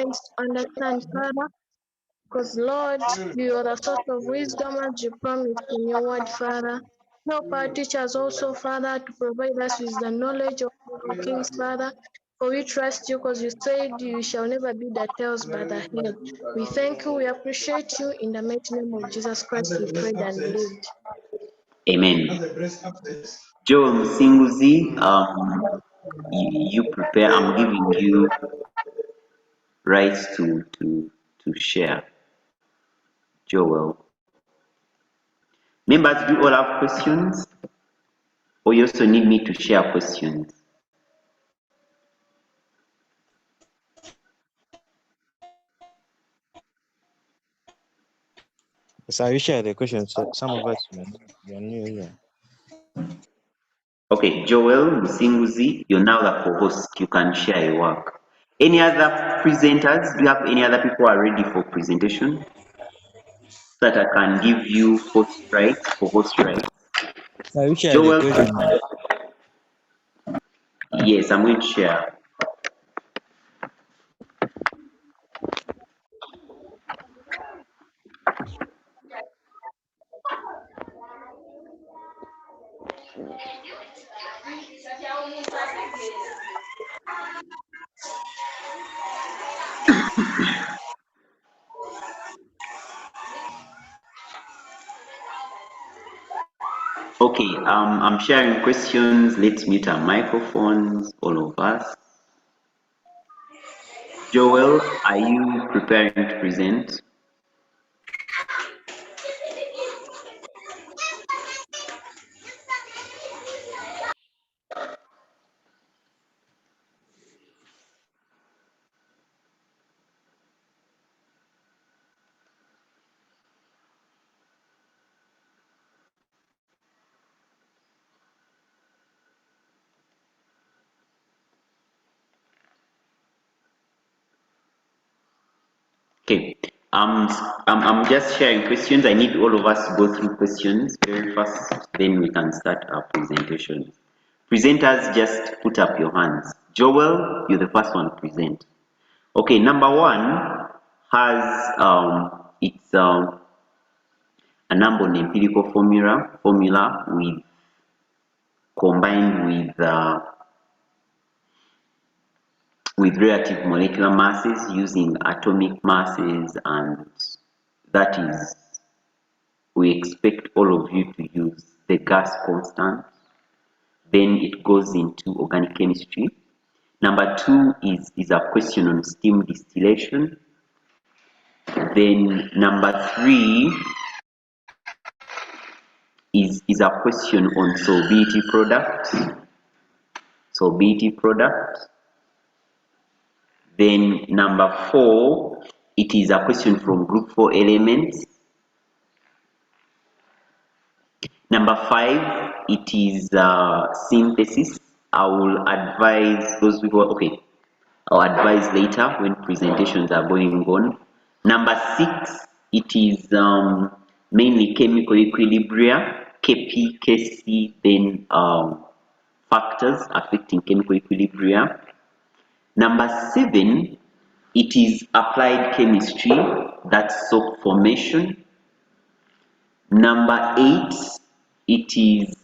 minds to understand, Father. Because, Lord, you are the source of wisdom as you promised in your word, Father. Help our teachers also, Father, to provide us with the knowledge of all things, Father. For we trust you because you said you shall never be the tails but the head. We thank you, we appreciate you. In the mighty name of Jesus Christ, we prayed and believed. Amen. Joel Musinguzi, you prepare. I'm giving you rights to share. Joel. Members, do you all have questions? Or you also need me to share questions? So you share the questions. So some of us we are new here. Okay, Joel Musinguzi, you're now the co-host. You can share your work. Any other presenters? Do you have any other people who are ready for presentation? So that I can give you host rights for host rights. So you share Joel, the question. yes, I'm going to share. Okay, I'm sharing questions. Let's mute our microphones, all of us. Joel, are you preparing to present? Okay, I'm just sharing questions. I need all of us to go through questions very fast, then we can start our presentations. Presenters, just put up your hands. Joel, you're the first one to present. Okay, number one has it's a number on empirical formula with combined with relative molecular masses using atomic masses, and that is, we expect all of you to use the gas constant. Then it goes into organic chemistry. Number two is a question on steam distillation. Then number three is a question on solubility products. Then number four, it is a question from group 4 elements. Number five, it is synthesis. I will advise those people, okay, I'll advise later when presentations are going on. Number six, it is mainly chemical equilibria, Kp, Kc, then factors affecting chemical equilibria. Number seven, it is applied chemistry, that's soap formation. Number eight, it is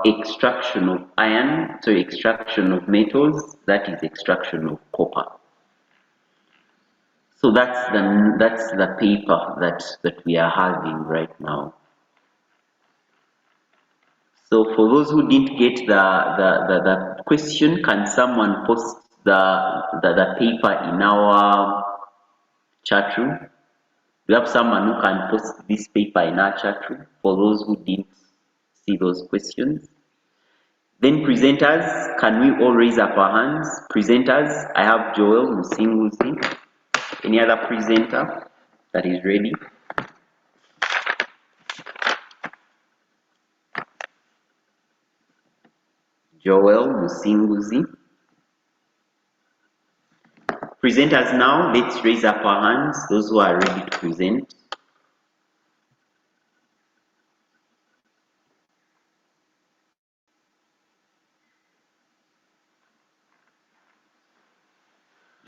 extraction of iron, so extraction of metals, that is extraction of copper. So that's the paper that we are having right now. So for those who didn't get the question, can someone post the paper in our chat room? We have someone who can post this paper in our chat room for those who didn't see those questions. Then presenters, can we all raise up our hands? Presenters, I have Joel Musinguzi. Any other presenter that is ready? Joel Musinguzi. Presenters now, let's raise up our hands, those who are ready to present.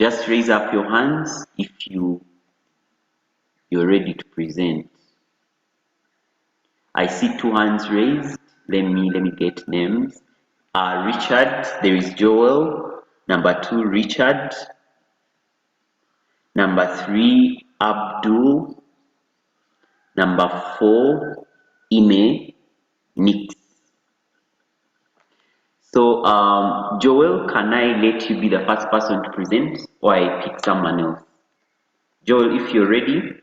Just raise up your hands if you're ready to present. I see 2 hands raised. Let me get names. Richard, there is Joel. Number 2, Richard. Number 3, Abdul. Number 4, Ime, Nix. So, Joel, can I let you be the first person to present, or I pick someone else? Joel, if you're ready,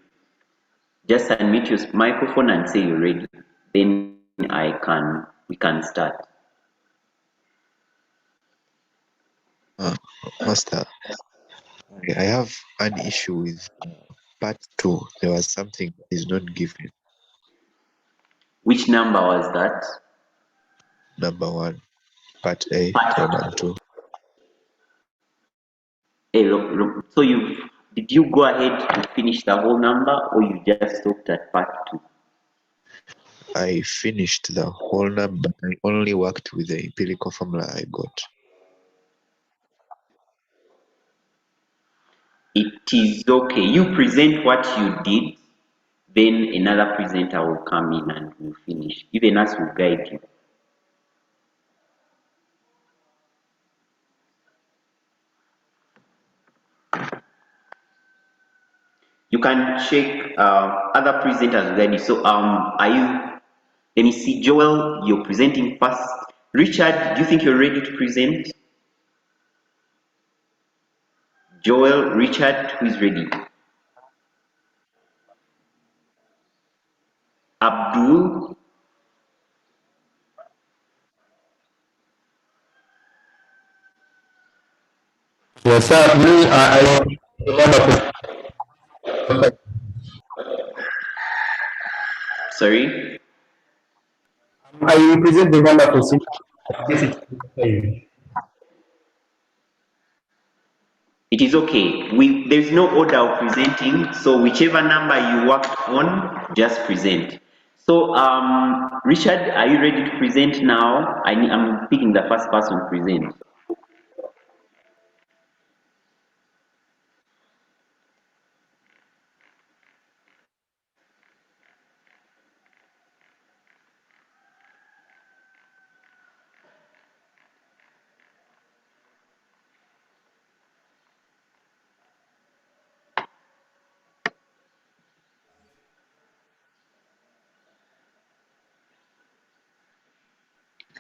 just unmute your microphone and say you're ready. Then we can start. Master, I have an issue with part 2. There was something that is not given. Which number was that? Number 1, part A, Part. Roman 2. Hey, look. So did you go ahead to finish the whole number, or you just stopped at part 2? I finished the whole number. I only worked with the empirical formula I got. It is okay. You present what you did, then another presenter will come in and will finish. Even us will guide you. You can check other presenters already. So are you? Let me see. Joel, you're presenting first. Richard, do you think you're ready to present? Joel, Richard, who is ready? Abdul, Yes, sir. Me, I remember. sorry. I will present the number for simple. It is okay. There's no order of presenting, so whichever number you worked on, just present. So Richard, are you ready to present now? I'm picking the first person to present.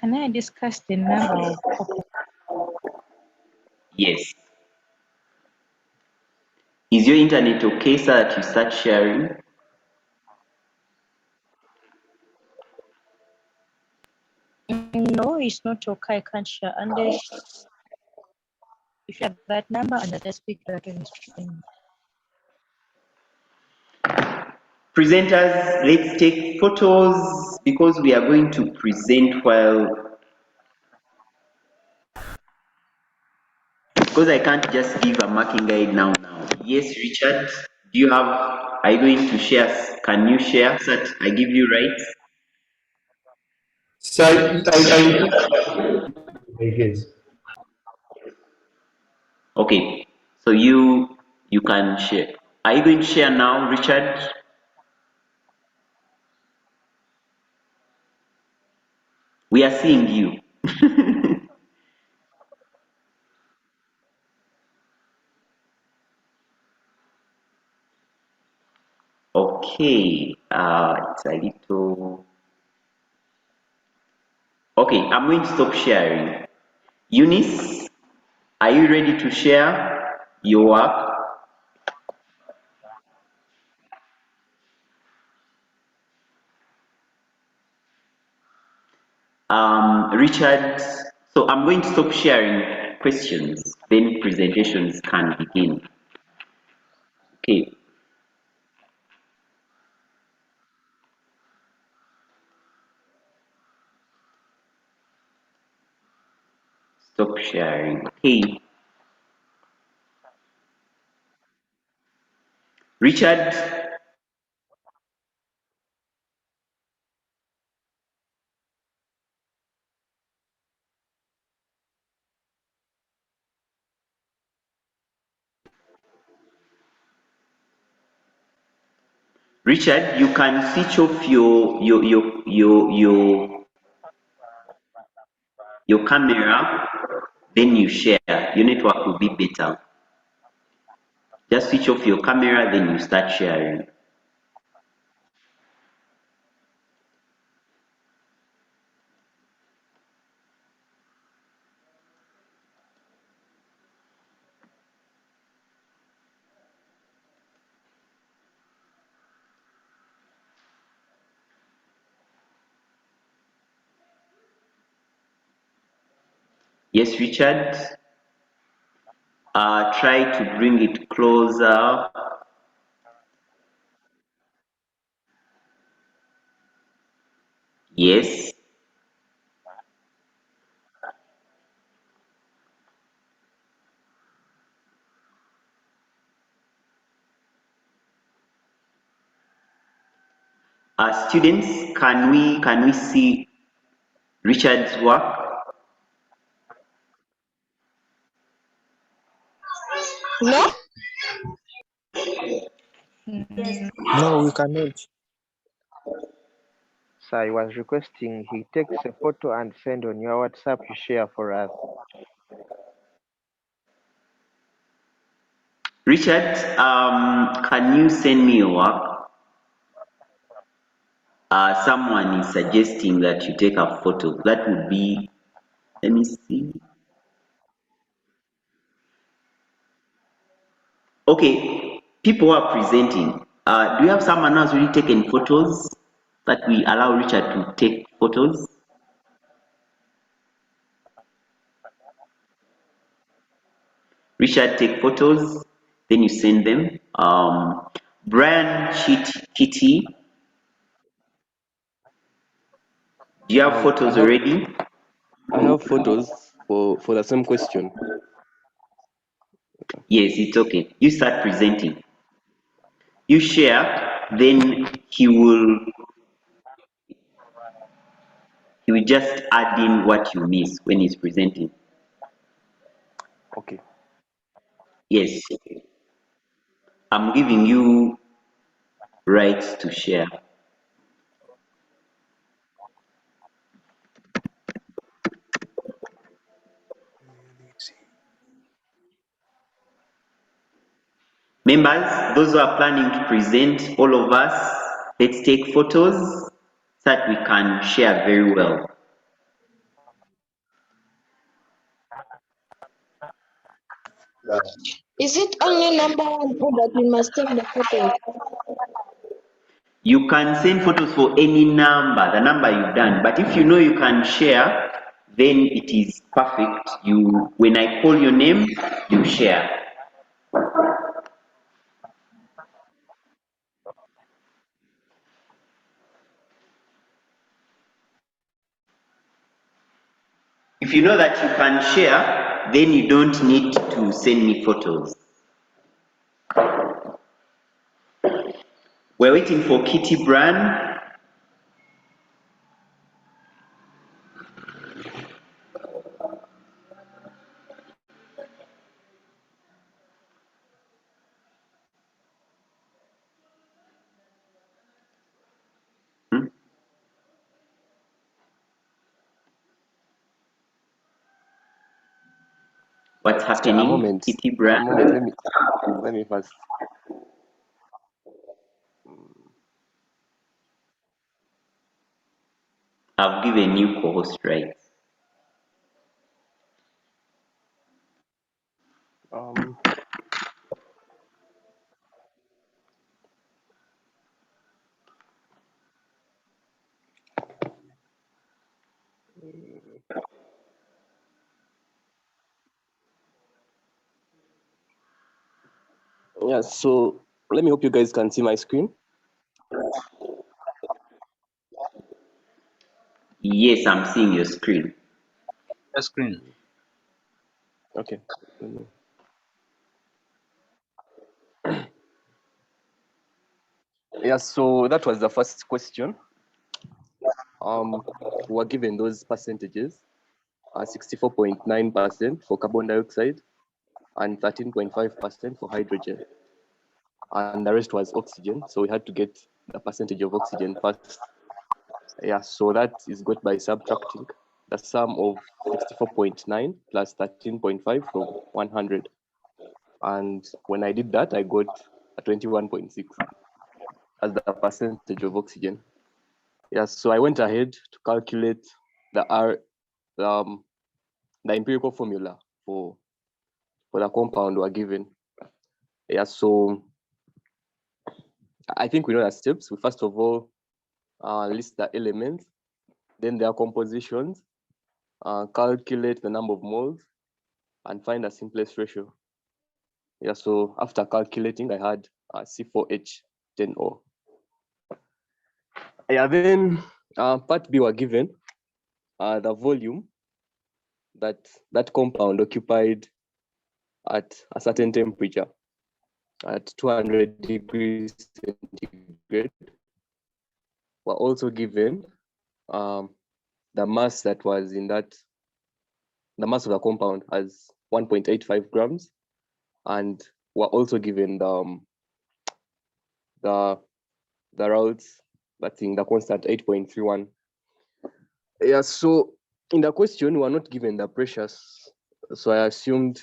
Can I discuss the number of Yes. Is your internet okay so that you start sharing? No, it's not okay. I can't share. And if you have that number and I just speak that on the screen. Presenters, let's take photos because we are going to present because I can't just give a marking guide now. Yes, Richard, are you going to share? Can you share so that I give you rights? So I guess. Okay, so you can share. Are you going to share now, Richard? We are seeing you. Okay, it's a little. Okay, I'm going to stop sharing. Eunice, are you ready to share your work? Richard, so I'm going to stop sharing questions, then presentations can begin. Okay. Stop sharing. Okay. Richard, Richard, you can switch off your camera, then you share. Your network will be better. Just switch off your camera, then you start sharing. Yes, Richard. Try to bring it closer. Yes. Students, can we see Richard's work? No? No, we cannot. So I was requesting he takes a photo and send on your WhatsApp, you share for us. Richard, can you send me your work? Someone is suggesting that you take a photo. That would be, let me see. Okay, people are presenting. Do you have someone else really taken photos that we allow Richard to take photos? Richard, take photos, then you send them. Brian Kitty, do you have photos already? I have photos for the same question. Yes, it's okay. You start presenting. You share, then he will just add in what you miss when he's presenting. Okay. Yes. I'm giving you rights to share. Members, those who are planning to present, all of us, let's take photos so that we can share very well. Is it only number one that we must take the photos? You can send photos for any number, the number you've done, but if you know you can share, then it is perfect. When I call your name, you share. If you know that you can share, then you don't need to send me photos. We're waiting for Kitty Brand. What's happening? A moment. Kitty Brand. A moment. Let me first. I've given you co-host rights. Yeah, so let me hope you guys can see my screen. Yes, I'm seeing your screen. Your screen. Okay. Yeah, so that was the first question. We were given those percentages, 64.9% for carbon dioxide and 13.5% for hydrogen. and the rest was oxygen. So we had to get the percentage of oxygen first. Yeah, so that is got by subtracting the sum of 64.9 plus 13.5 from 100. And when I did that, I got a 21.6 as the percentage of oxygen. Yeah, so I went ahead to calculate the empirical formula for the compound we're given. Yeah, so I think we know the steps. We first of all list the elements, then their compositions, calculate the number of moles, and find the simplest ratio. Yeah, so after calculating, I had C4H10O. Yeah, then part B were given the volume that compound occupied at a certain temperature at 200 degrees centigrade. Were also given the mass that was in that, the mass of the compound as 1.85 grams, and were also given the routes, that thing, the constant 8.31. Yeah, so in the question, we were not given the pressures, so I assumed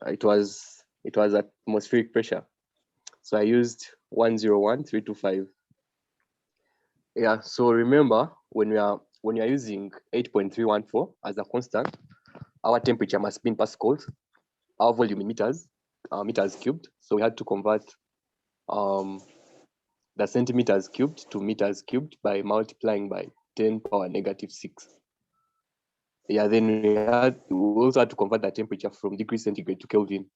it was atmospheric pressure. So I used 101,325. Yeah, so remember when we are using 8.314 as a constant, our temperature must be in pascals, our volume in meters, meters cubed. So we had to convert the centimeters cubed to meters cubed by multiplying by 10⁻⁻⁶. Yeah, then we also had to convert the temperature from degrees centigrade to Kelvin.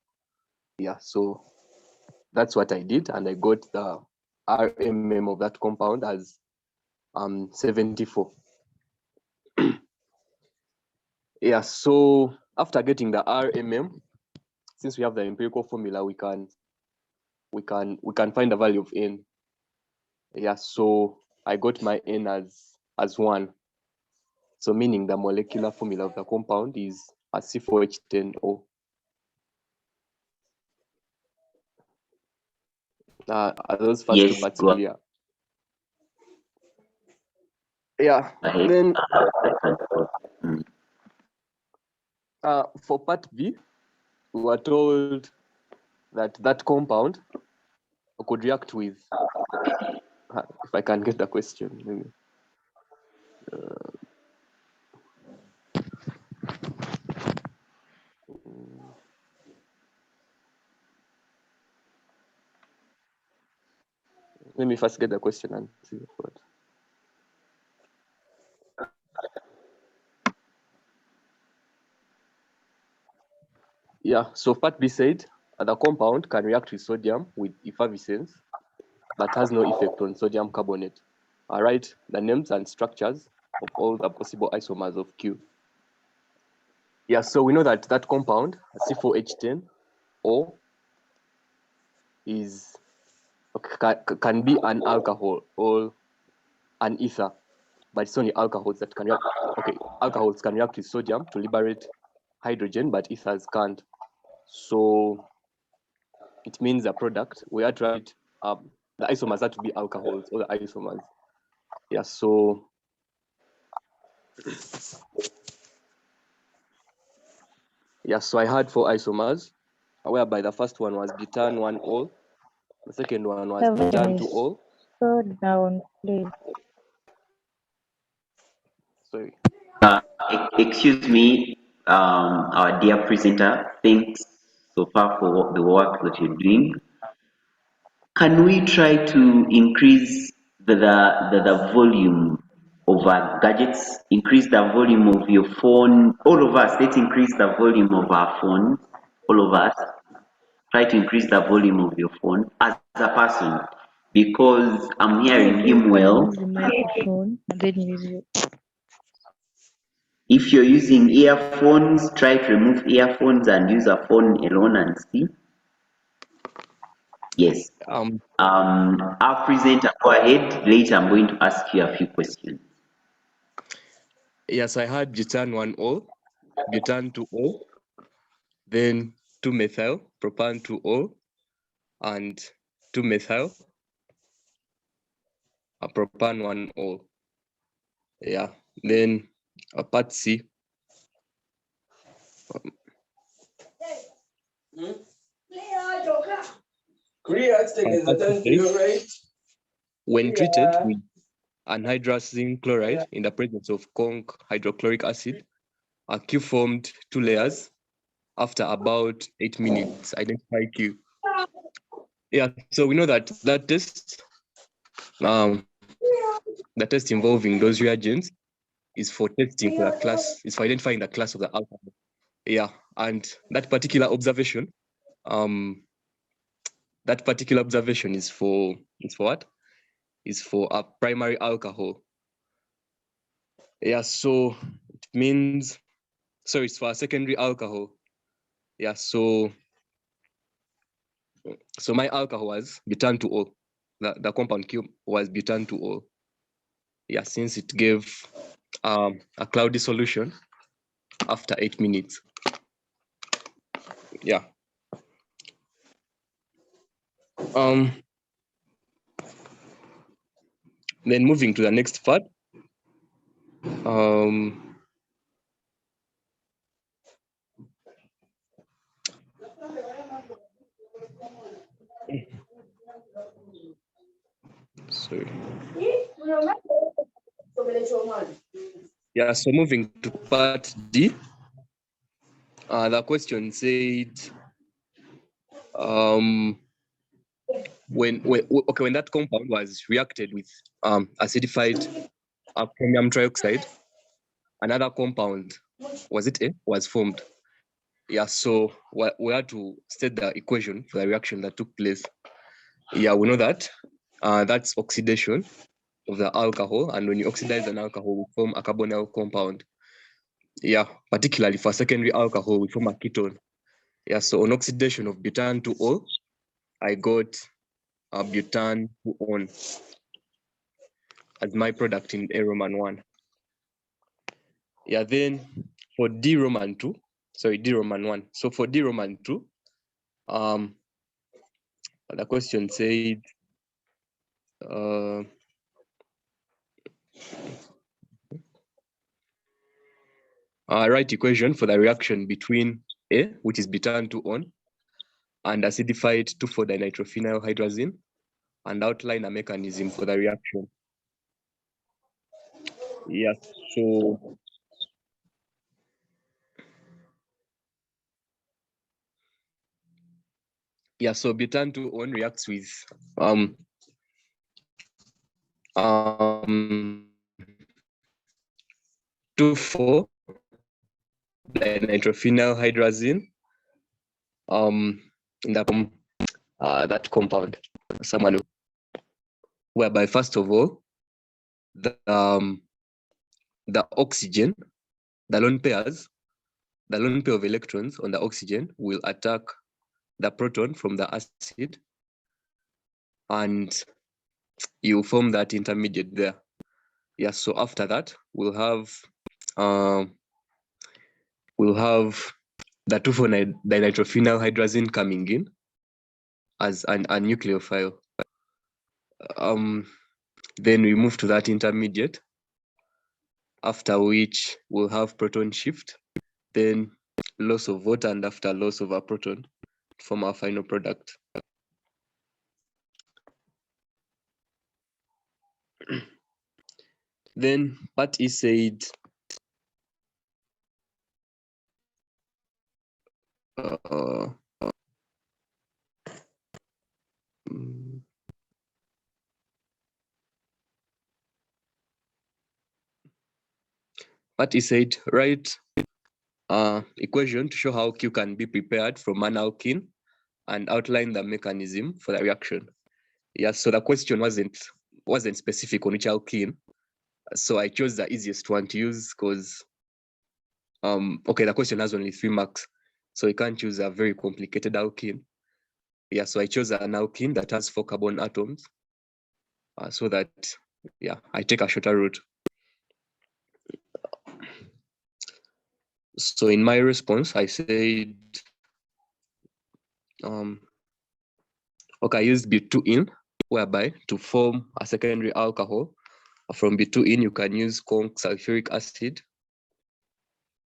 Yeah, so that's what I did, and I got the RMM of that compound as 74. Yeah, so after getting the RMM, since we have the empirical formula, we can find the value of N. Yeah, so I got my N as 1. So meaning the molecular formula of the compound is a C4H10O. Are those first two Yes, parts go clear? Yeah, ahead. then Mm. for part B, we were told that compound could react with, if I can get the question, maybe. Let me first get the question and see what. Yeah, so part B said the compound can react with sodium with effervescence, but has no effect on sodium carbonate. I write the names and structures of all the possible isomers of Q. Yeah, so we know that compound, C4H10O, can be an alcohol or an ether, but it's only alcohols that can react. Okay, alcohols can react with sodium to liberate hydrogen, but ethers can't. So it means the product, we had to write the isomers had to be alcohols, or the isomers. Yeah, so I had 4 isomers, whereby the first one was butane 1-ol, the second one was butane 2-ol. Slow down, please. Sorry. Excuse me, our dear presenter. Thanks so far for the work that you're doing. Can we try to increase the volume of our gadgets? Increase the volume of your phone. All of us, let's increase the volume of our phones. All of us, try to increase the volume of your phone as a person, because I'm hearing You him can well. use the microphone and then use it. If you're using earphones, try to remove earphones and use a phone alone and see. Yes. Our presenter, go ahead. Later, I'm going to ask you a few questions. Yes, I had butane 1-ol, butane 2-ol, then 2-methyl, propane 2-ol, and 2-methyl, a propan 1-ol. Yeah. Then part C. When treated with anhydrous zinc chloride in the presence of conc hydrochloric acid, a Q formed 2 layers after about 8 minutes. Identify Q. Yeah, so we know that test, the test involving those reagents is for testing for the class, is for identifying the class of the alcohol. Yeah, and that particular observation, is for what? Is for a primary alcohol. Yeah, so it means, so it's for a secondary alcohol. Yeah, so my alcohol was butan 2-ol. The compound Q was butan 2-ol. Yeah, since it gave a cloudy solution after 8 minutes. Yeah. Then moving to the next part. Sorry. Yeah, so moving to part D. The question said, when that compound was reacted with acidified chromium trioxide, another compound, was formed. Yeah, so we had to state the equation for the reaction that took place. Yeah, we know that that's oxidation of the alcohol, and when you oxidize an alcohol, we form a carbonyl compound. Yeah, particularly for secondary alcohol, we form a ketone. Yeah, so on oxidation of butan 2-ol, I got a butan 2-on as my product in A Roman 1. Yeah, then for D Roman 1. So for D Roman 2, the question said, write equation for the reaction between A, which is butan 2-on, and acidified 2,4-dinitrophenyl hydrazine, and outline a mechanism for the reaction. Yeah, so butan 2-on reacts with 2,4-dinitrophenyl hydrazine in the that compound, whereby first of all, the oxygen, the lone pair of electrons on the oxygen will attack the proton from the acid, and you form that intermediate there. Yeah, so after that, we'll have the 2,4-dinitrophenyl hydrazine coming in as a nucleophile. Then we move to that intermediate, after which we'll have proton shift, then loss of water, and after loss of a proton, form our final product. Then part E said, write equation to show how Q can be prepared from an alkene and outline the mechanism for the reaction. Yes, so the question wasn't specific on which alkene, so I chose the easiest one to use because the question has only 3 marks, so you can't choose a very complicated alkene. Yeah, so I chose an alkene that has 4 carbon atoms, so that I take a shorter route. So in my response, I said, Okay, I used butyene, whereby to form a secondary alcohol. From butyene, you can use conch sulfuric acid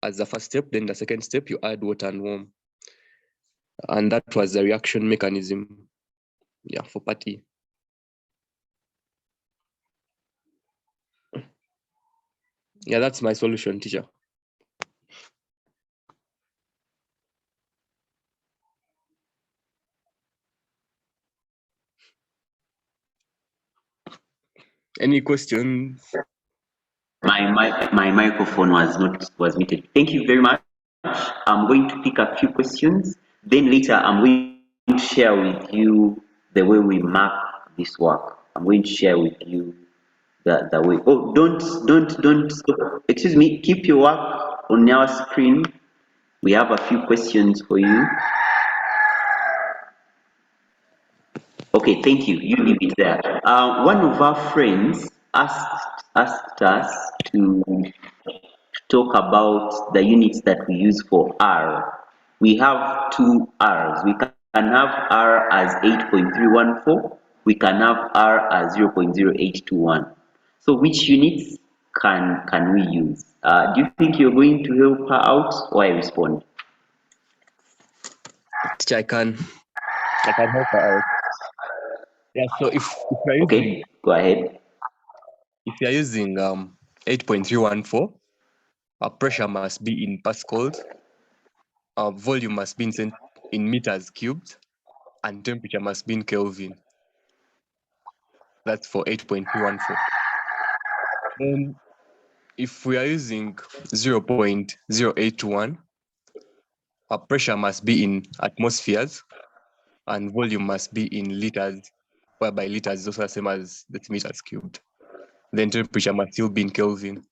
as the first step. Then the second step, you add water and warm. And that was the reaction mechanism, yeah, for part E. Yeah, that's my solution, teacher. Any questions? My microphone was muted. Thank you very much. I'm going to pick a few questions. Then later I'm going to share with you the way we mark this work. I'm going to share with you the way. Oh, don't stop. Excuse me. Keep your work on our screen. We have a few questions for you. Okay, thank you. You leave it there. One of our friends asked us to talk about the units that we use for R. We have two R's. We can have R as 8.314. We can have R as 0.0821. So which units can we use? Do you think you're going to help her out, or I respond? Teacher, I can help her out. Yeah, so if you're using, Okay, go ahead. If you're using 8.314, our pressure must be in pascals, our volume must be in meters cubed, and temperature must be in Kelvin. That's for 8.314. Then if we are using 0.0821, our pressure must be in atmospheres and volume must be in liters, whereby liters is also the same as meters cubed. Then temperature must still be in Kelvin.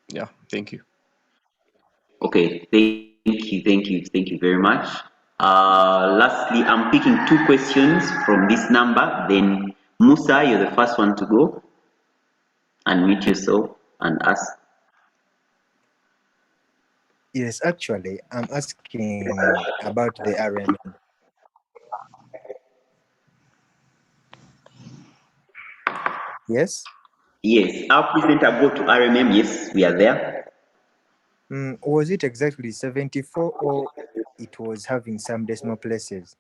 Yeah, thank you. Okay, thank you very much. Lastly, I'm picking two questions from this number. Then Musa, you're the first one to go. Unmute yourself and ask. Yes, actually, I'm asking about the RMM. Yes? Yes, our presenter go to RMM. Yes, we are there. Was it exactly 74 or it was having some decimal places?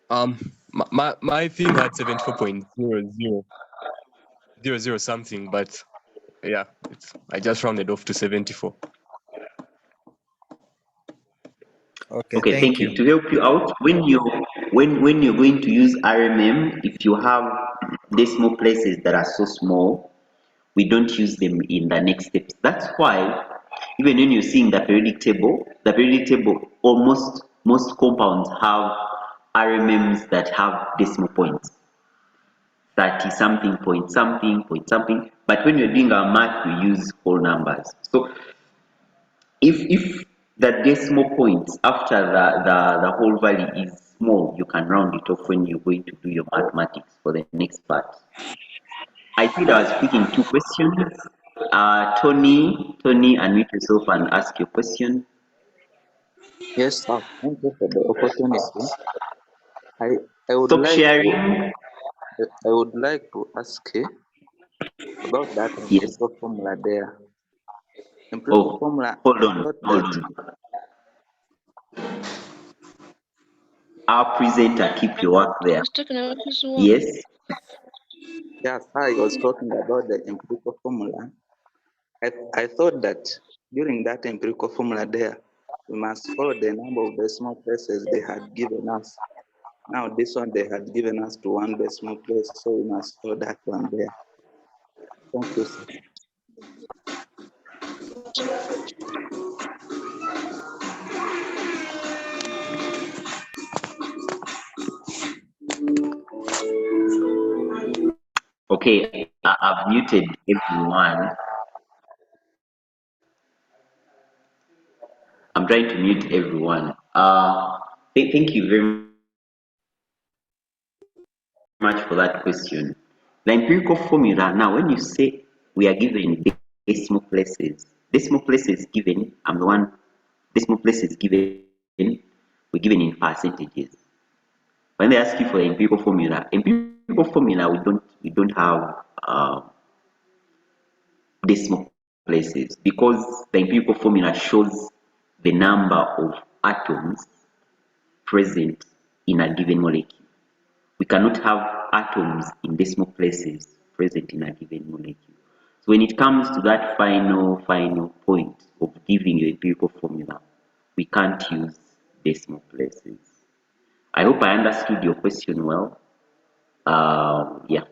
My thing had 74.0000 something, but yeah, I just rounded off to 74. Okay, thank you. To help you out, when you're going to use RMM, if you have decimal places that are so small, we don't use them in the next steps. That's why even when you're seeing the periodic table, almost most compounds have RMMs that have decimal points. 30 something, point something, but when you're doing our math, we use whole numbers. So if the decimal points after the whole value is small, you can round it off when you're going to do your mathematics for the next part. I think I was picking two questions. Tony, unmute yourself and ask your question. Yes, sir. Thank you for the opportunity. I would Stop like sharing. I would like to ask about that empirical formula there. Empirical formula. Hold on. Our presenter, keep your work there. Yes. Yes, I was talking about the empirical formula. I thought that during that empirical formula there, we must follow the number of decimal places they had given us. Now this one they had given us to one decimal place, so we must follow that one there. Thank you, sir. Okay, I've muted everyone. I'm trying to mute everyone. Thank you very much for that question. The empirical formula, now when you say we are given decimal places given, I'm the one, decimal places given, we're given in percentages. When they ask you for the empirical formula, we don't have decimal places, because the empirical formula shows the number of atoms present in a given molecule. We cannot have atoms in decimal places present in a given molecule. So when it comes to that final point of giving you empirical formula, we can't use decimal places. I hope I understood your question well. Yeah,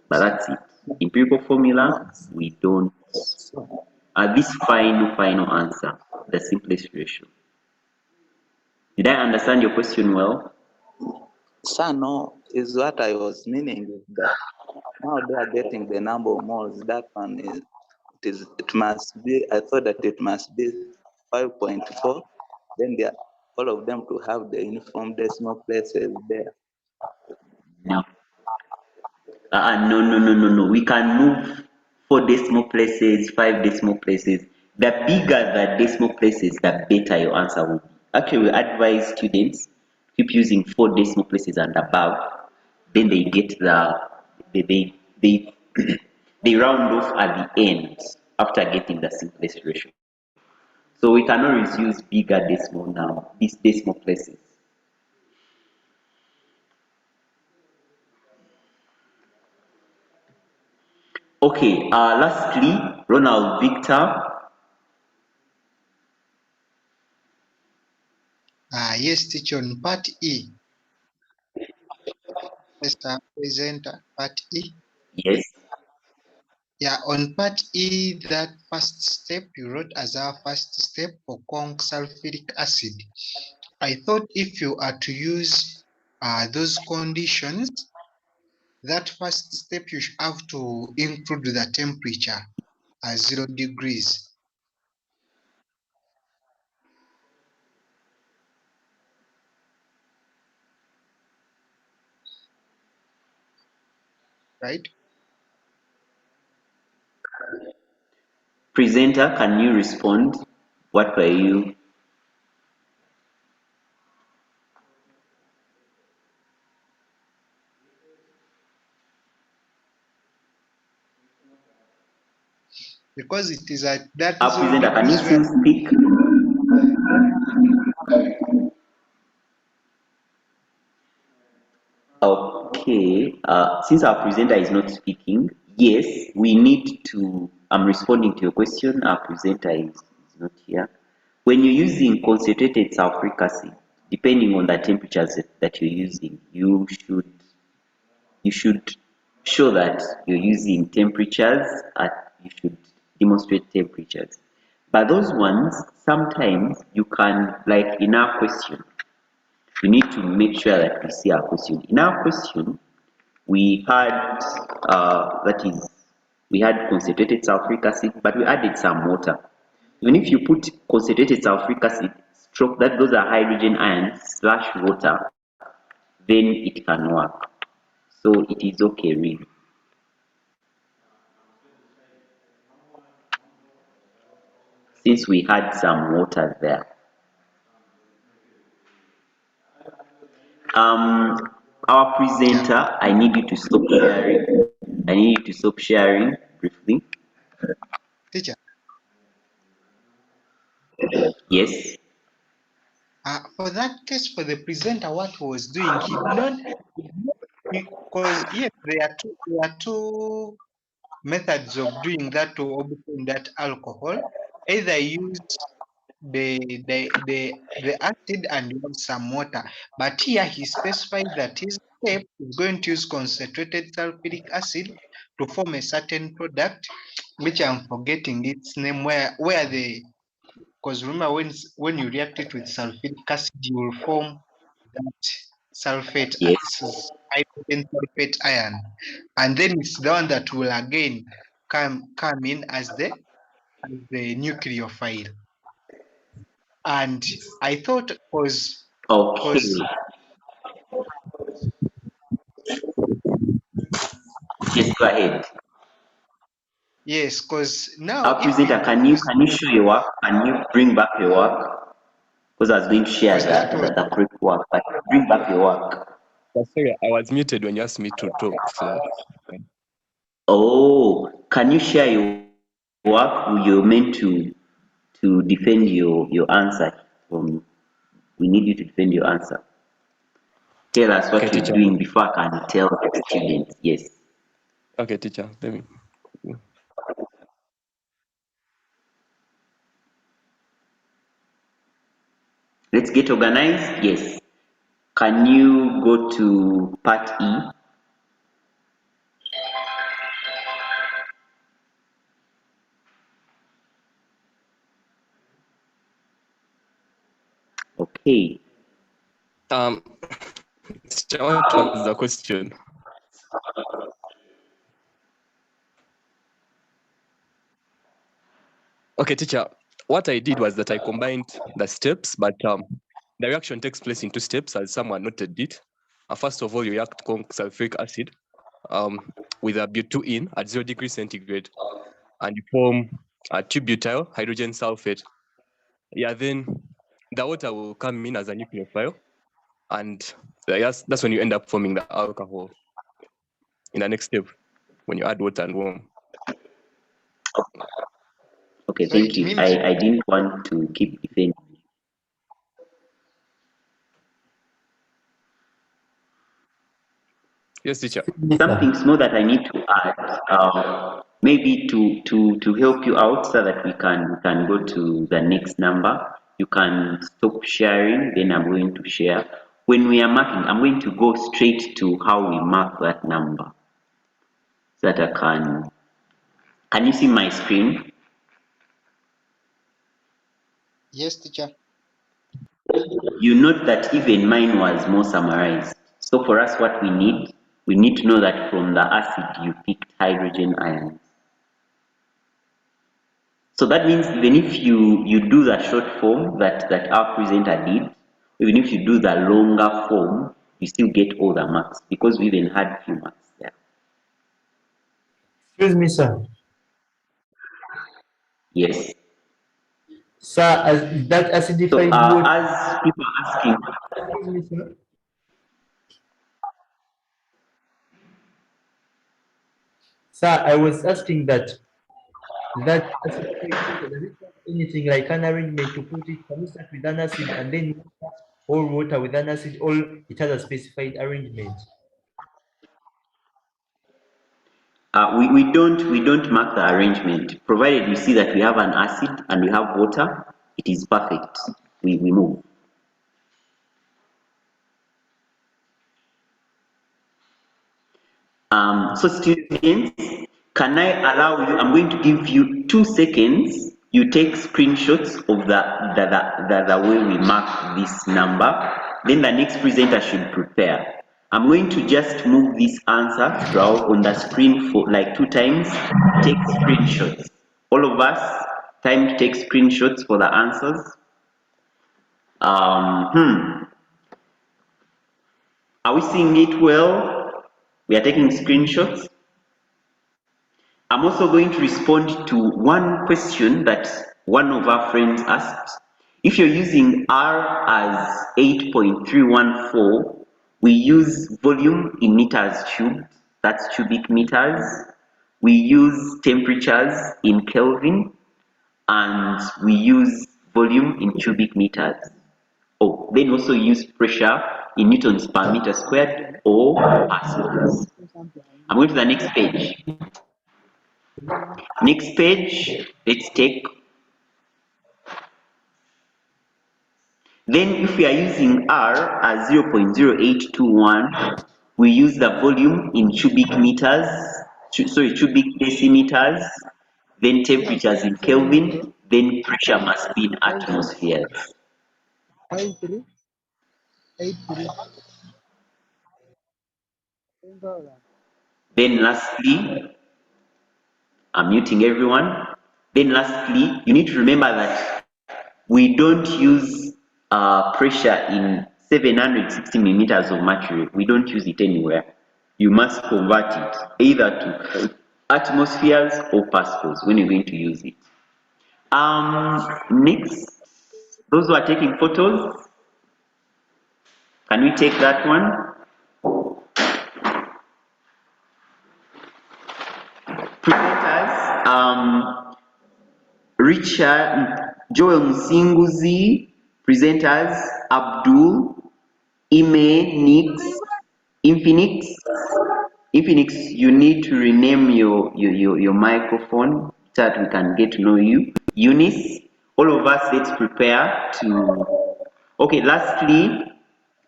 but that's it. Empirical formula, we don't. This final answer, the simplest ratio. Did I understand your question well? Sir, no, is what I was meaning is that now they are getting the number of moles. That one it must be, I thought that it must be 5.4. Then they are, all of them to have the uniform decimal places there. No. No. We can move 4 decimal places, 5 decimal places. The bigger the decimal places, the better your answer will be. Actually, we advise students keep using 4 decimal places and above. Then they get they they round off at the end after getting the simplest ratio. So we can always use bigger decimal now, these decimal places. Okay, lastly, Ronald Victor. Yes, teacher, on part E. Mr. Presenter, part E. Yes. Yeah, on part E, that first step you wrote as our first step for conc sulfuric acid. I thought if you are to use those conditions, that first step you should have to include the temperature as 0 degrees. Right? Presenter, can you respond? What were you? Because it is at that Presenter, can you still speak? Okay, since our presenter is not speaking, yes, we need to, I'm responding to your question, our presenter is not here. When you're using concentrated sulfuric acid, depending on the temperatures that you're using, you should show that you're using temperatures, you should demonstrate temperatures. But those ones, sometimes you can, like in our question, we need to make sure that we see our question. In our question, we had, we had concentrated sulfuric acid, but we added some water. Even if you put concentrated sulfuric acid, stroke that those are hydrogen ions / water, then it can work. So it is okay, really. Since we had some water there. Our presenter, I need you to stop sharing. I need you to stop sharing briefly. Teacher. Yes. For that case, for the presenter, what he was doing, he did not, because yes, there are two methods of doing that to obtain that alcohol. Either use the acid and use some water, but here he specifies that his step is going to use concentrated sulfuric acid to form a certain product, which I'm forgetting its name, where the, because remember when you react it with sulfuric acid, you will form that sulfate, yes, hydrogen sulfate ion, and then it's the one that will again come in as the nucleophile. And I thought was okay. Yes, go ahead. Yes, because now Presenter, can you show your work? Can you bring back your work? because I was going to share Was that the correct work, but bring back your work. Sorry, I was muted when you asked me to talk. So Oh, can you share your work? You're meant to defend your answer. We need you to defend your answer. Tell us what okay, you're teacher. doing before I can tell the students. Yes. Okay, teacher. Let me. Let's get organized. Yes. Can you go to part E? Okay. Teacher, what was the question? Okay, teacher. What I did was that I combined the steps, but the reaction takes place in two steps, as someone noted it. First of all, you react sulfuric acid with a but2 at 0 degrees centigrade, and you form a 2-butyl hydrogen sulfate. Yeah, then the water will come in as a nucleophile, and yes, that's when you end up forming the alcohol in the next step when you add water and warm. Okay, So thank it you. means I didn't want to keep defending. Yes, teacher. Something small that I need to add, maybe to help you out so that we can go to the next number. You can stop sharing, then I'm going to share. When we are marking, I'm going to go straight to how we mark that number so that I can you see my screen? yes, teacher. You note that even mine was more summarized. So for us, what we need to know that from the acid you picked hydrogen ions. So that means even if you do the short form that our presenter did, even if you do the longer form, you still get all the marks because we even had few marks there. Excuse me, sir. Yes. Sir, as that So acidified water. as people are asking, Excuse me, sir. Sir, I was asking that acidified water, does it have anything like an arrangement to put it? Can you start with an acid and then or water with an acid, or it has a specified arrangement? we don't mark the arrangement. Provided we see that we have an acid and we have water, it is perfect. We move. So students, can I allow you, I'm going to give you 2 seconds. You take screenshots of the way we mark this number. Then the next presenter should prepare. I'm going to just move this answer throughout on the screen for like 2 times. Take screenshots. All of us, time to take screenshots for the answers. Are we seeing it well? We are taking screenshots. I'm also going to respond to one question that one of our friends asked. If you're using R as 8.314, we use volume in meters cubed, that's cubic meters. We use temperatures in Kelvin, and we use volume in cubic meters. Oh, then also use pressure in newtons per meter squared or pascals. I'm going to the next page. Next page, let's take. Then if we are using R as 0.0821, we use the volume in cubic meters, sorry, cubic decimeters, then temperatures in Kelvin, then pressure must be in atmospheres. Then lastly, I'm muting everyone. Then lastly, you need to remember that we don't use pressure in 760 millimeters of mercury. We don't use it anywhere. You must convert it either to atmospheres or pascals when you're going to use it. Next, Those who are taking photos, can we take that one? Presenters, Richard, Joel Msinguzi, presenters, Abdul, Ime, Nix, Infinix. Infinix, you need to rename your microphone so that we can get to know you. Eunice, all of us, let's prepare to. Okay, lastly,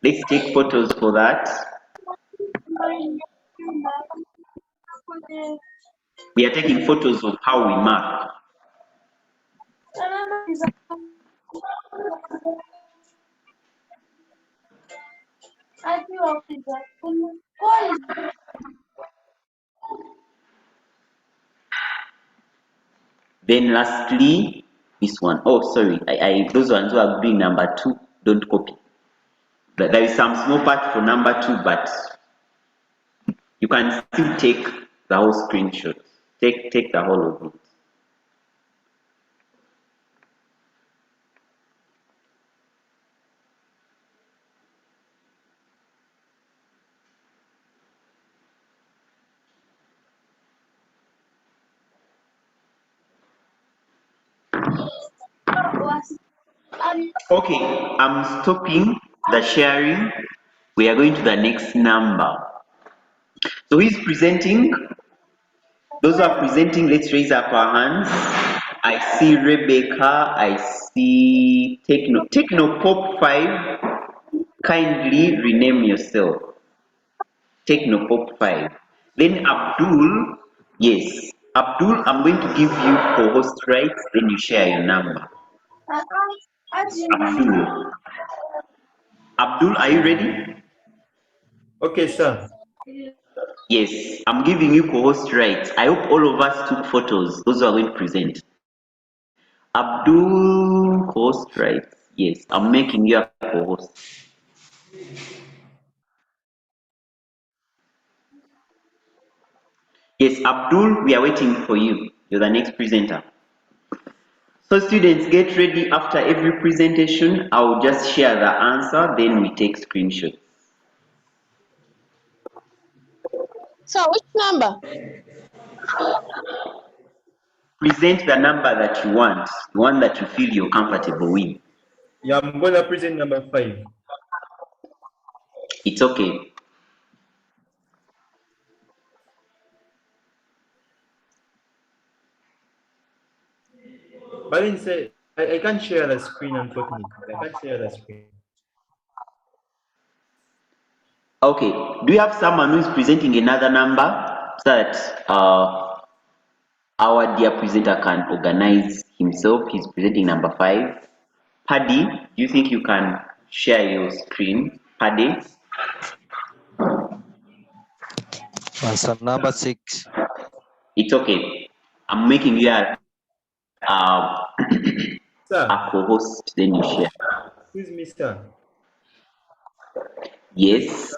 let's take photos for that. We are taking photos of how we mark. Then lastly, this one. Oh, sorry, those ones who are doing number 2, don't copy. There is some small part for number 2, but you can still take the whole screenshot. Take the whole of it. Okay, I'm stopping the sharing. We are going to the next number. So who is presenting? Those who are presenting, let's raise up our hands. I see Rebecca. I see Techno Pop 5. Kindly rename yourself. Techno Pop 5. Then Abdul. Yes. Abdul, I'm going to give you co-host rights. Then you share your number. Abdul. Abdul, are you ready? Okay, sir. Yes, I'm giving you co-host rights. I hope all of us took photos. Those who are going to present. Abdul, co-host rights. Yes, I'm making you a co-host. Yes, Abdul, we are waiting for you. You're the next presenter. So students, get ready. After every presentation, I'll just share the answer, then we take screenshots. So which number? Present the number that you want, the one that you feel you're comfortable with. Yeah, I'm gonna present number 5. It's okay. But then say I can't share the screen, unfortunately. I can't share the screen. Okay, do you have someone who is presenting another number so that our dear presenter can organize himself? He's presenting number 5. Paddy, do you think you can share your screen? Paddy? Answer number 6. It's okay. I'm making you a co-host, then you share. Excuse me, sir. Yes.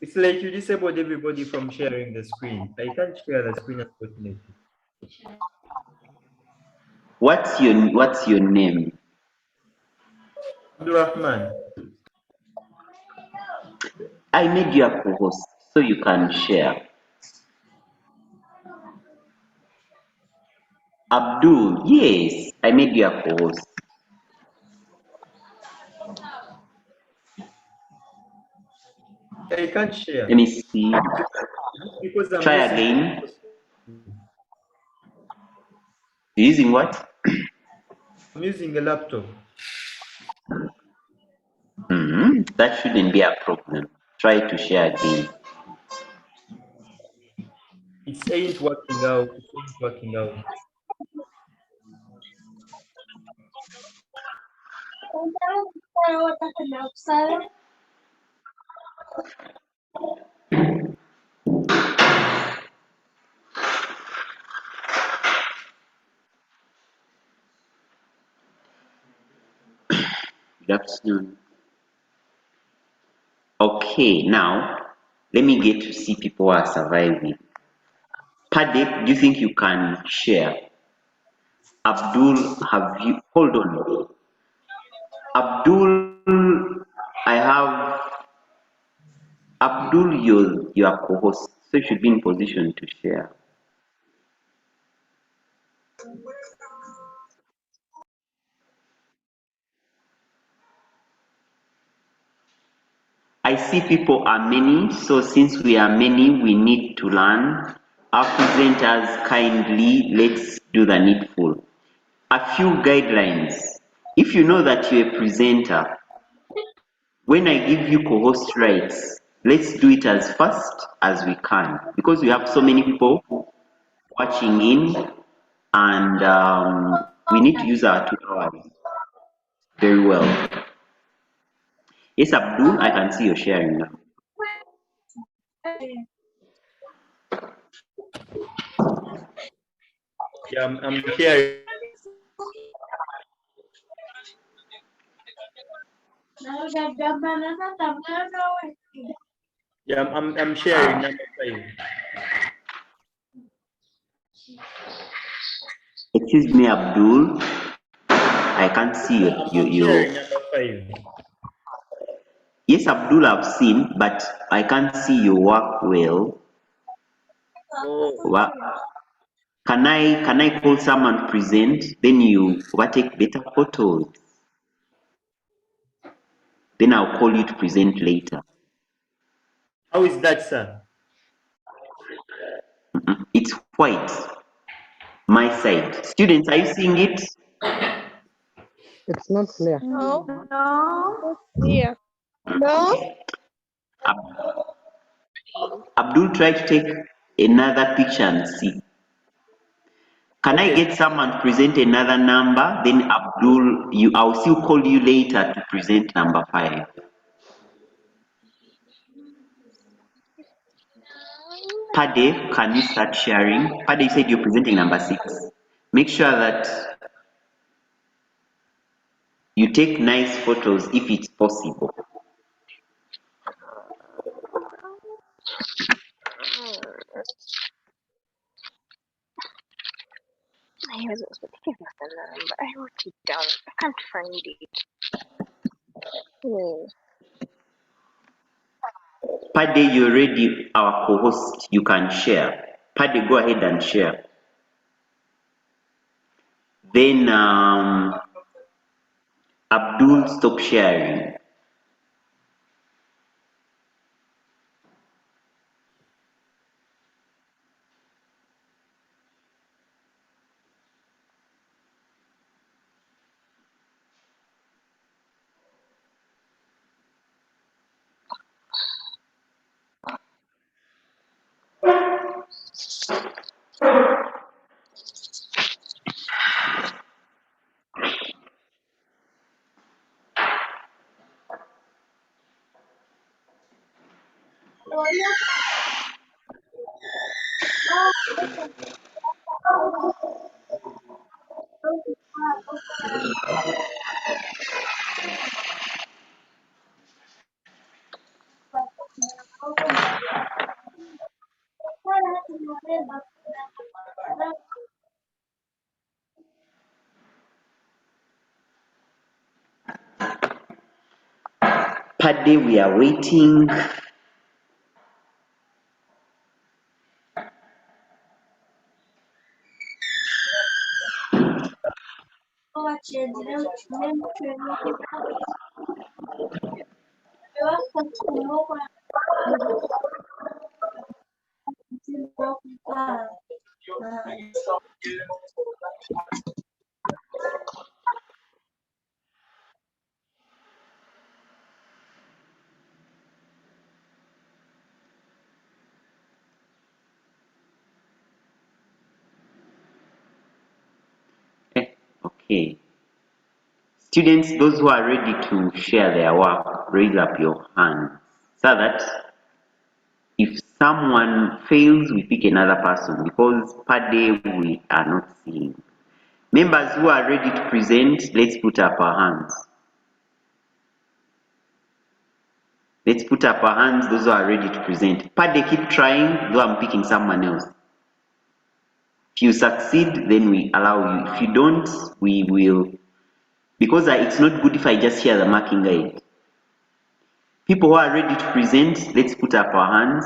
It's like you disabled everybody from sharing the screen. I can't share the screen, unfortunately. What's your name? Abdurrahman. I made you a co-host so you can share. Abdul, yes, I made you a co-host. I can't share. Let me see. Because I'm Try using again. You're using what? I'm using a laptop. That shouldn't be a problem. Try to share again. It ain't working out. It ain't working out. Good afternoon. Okay, now let me get to see people who are surviving. Paddy, do you think you can share? Abdul, have you? Hold on. Abdul, I have Abdul, your co-host, so you should be in position to share. I see people are many, so since we are many, we need to learn. Our presenters, kindly, let's do the needful. A few guidelines. If you know that you're a presenter, when I give you co-host rights, let's do it as fast as we can because we have so many people watching in and we need to use our 2 hours very well. Yes, Abdul, I can see you're sharing now. Yeah, I'm sharing. Yeah, I'm sharing number 5. Excuse me, Abdul. I can't see you. I'm sharing number 5. Yes, Abdul, I've seen, but I can't see your work well. Oh. Can I call someone to present? Then you overtake better photos. Then I'll call you to present later. How is that, sir? It's white. My side. Students, are you seeing it? It's not clear. No. No. Clear. No. Abdul, try to take another picture and see. Can I get someone to present another number? Then Abdul, I'll still call you later to present number 5. Pade, can you start sharing? Pade, you said you're presenting number 6. Make sure that you take nice photos if it's possible. I was thinking of the number. I wrote it down. I can't find it. Pade, you're already our co-host. You can share. Pade, go ahead and share. Then Abdul, stop sharing. Pade, we are waiting. Okay. Students, those who are ready to share their work, raise up your hand so that if someone fails, we pick another person because per day we are not seeing. Members who are ready to present, let's put up our hands. Let's put up our hands, those who are ready to present. Per day, keep trying, though I'm picking someone else. If you succeed, then we allow you. If you don't, we will because it's not good if I just share the marking guide. People who are ready to present, let's put up our hands.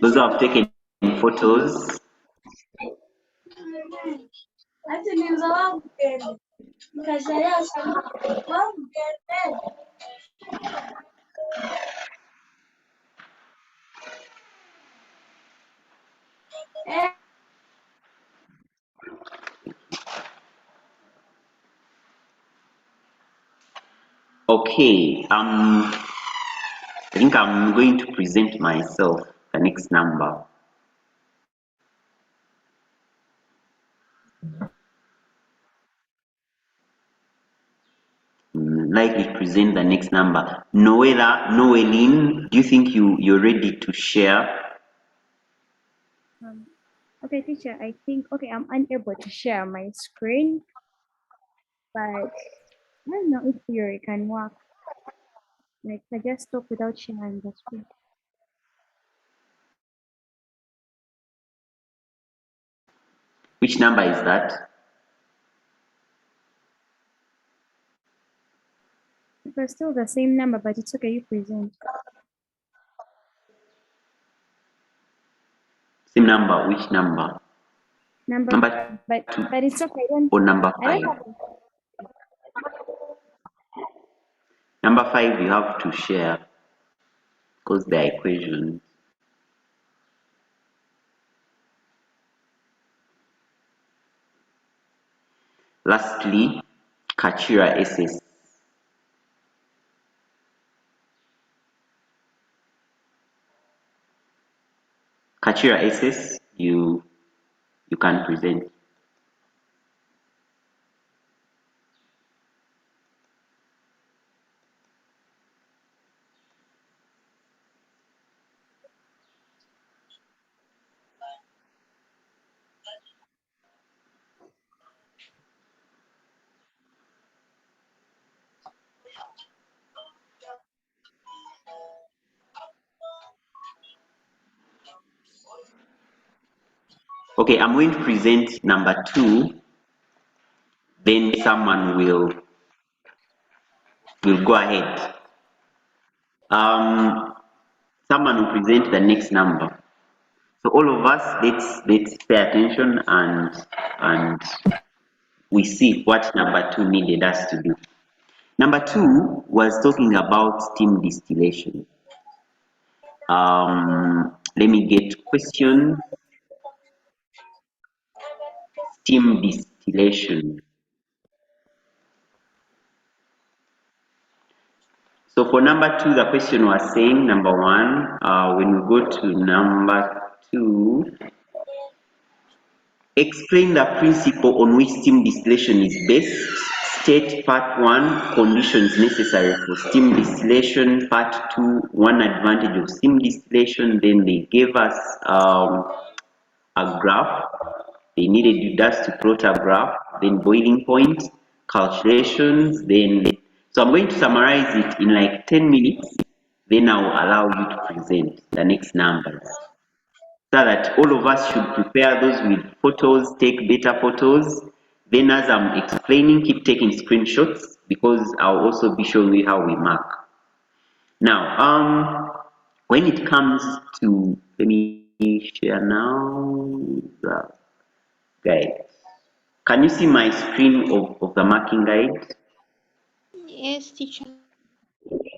Those who have taken photos. Okay, I think I'm going to present myself the next number. Likely present the next number. Noeline, do you think you're ready to share? Okay, teacher, I think, okay, I'm unable to share my screen, but I don't know if you can work. Like, I just talk without sharing the screen. Which number is that? It was still the same number, but it's okay, you present. Same number, which number? Number but two. But it's okay. Or number I 5? don't have Number 5 you have to share because they are equations. Lastly, Kachira SS. Kachira SS, you can present. Okay, I'm going to present number 2. Then someone will go ahead. Someone will present the next number. So all of us, let's pay attention and we see what number 2 needed us to do. Number 2 was talking about steam distillation. Let me get question. Steam distillation. So for number 2, the question was saying, number 1, when we go to number 2, explain the principle on which steam distillation is based. State part 1, conditions necessary for steam distillation. Part 2, one advantage of steam distillation. Then they gave us a graph. They needed us to plot a graph, then boiling point, calculations, so I'm going to summarize it in like 10 minutes, then I'll allow you to present the next numbers. So that all of us should prepare those with photos, take better photos. Then as I'm explaining, keep taking screenshots because I'll also be showing you how we mark. Now, when it comes to, let me share now. Guide. Can you see my screen of the marking guide? Yes, teacher.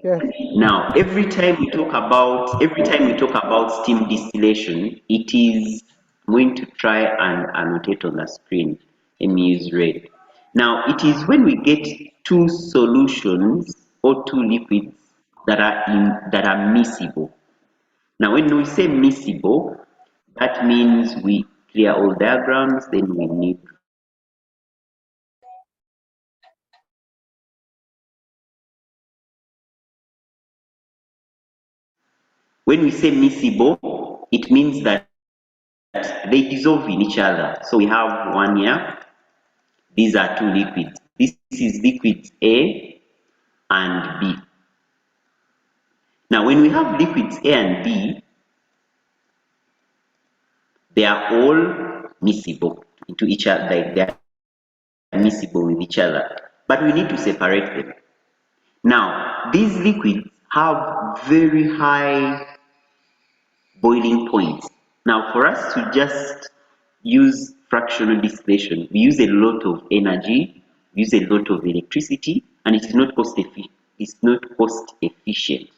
Yes. Now, every time we talk about steam distillation, it is going to try and annotate on the screen. Let me use red. Now, it is when we get 2 solutions or 2 liquids that are miscible. Now, when we say miscible, that means we clear all diagrams, then we need when we say miscible, it means that they dissolve in each other. So we have one here. These are 2 liquids. This is liquid A, and B. Now, when we have liquids A and B, they are all miscible into each other, like they are miscible with each other, but we need to separate them. Now, these liquids have very high boiling points. Now, for us to just use fractional distillation, we use a lot of energy, we use a lot of electricity, and it is not cost efficient.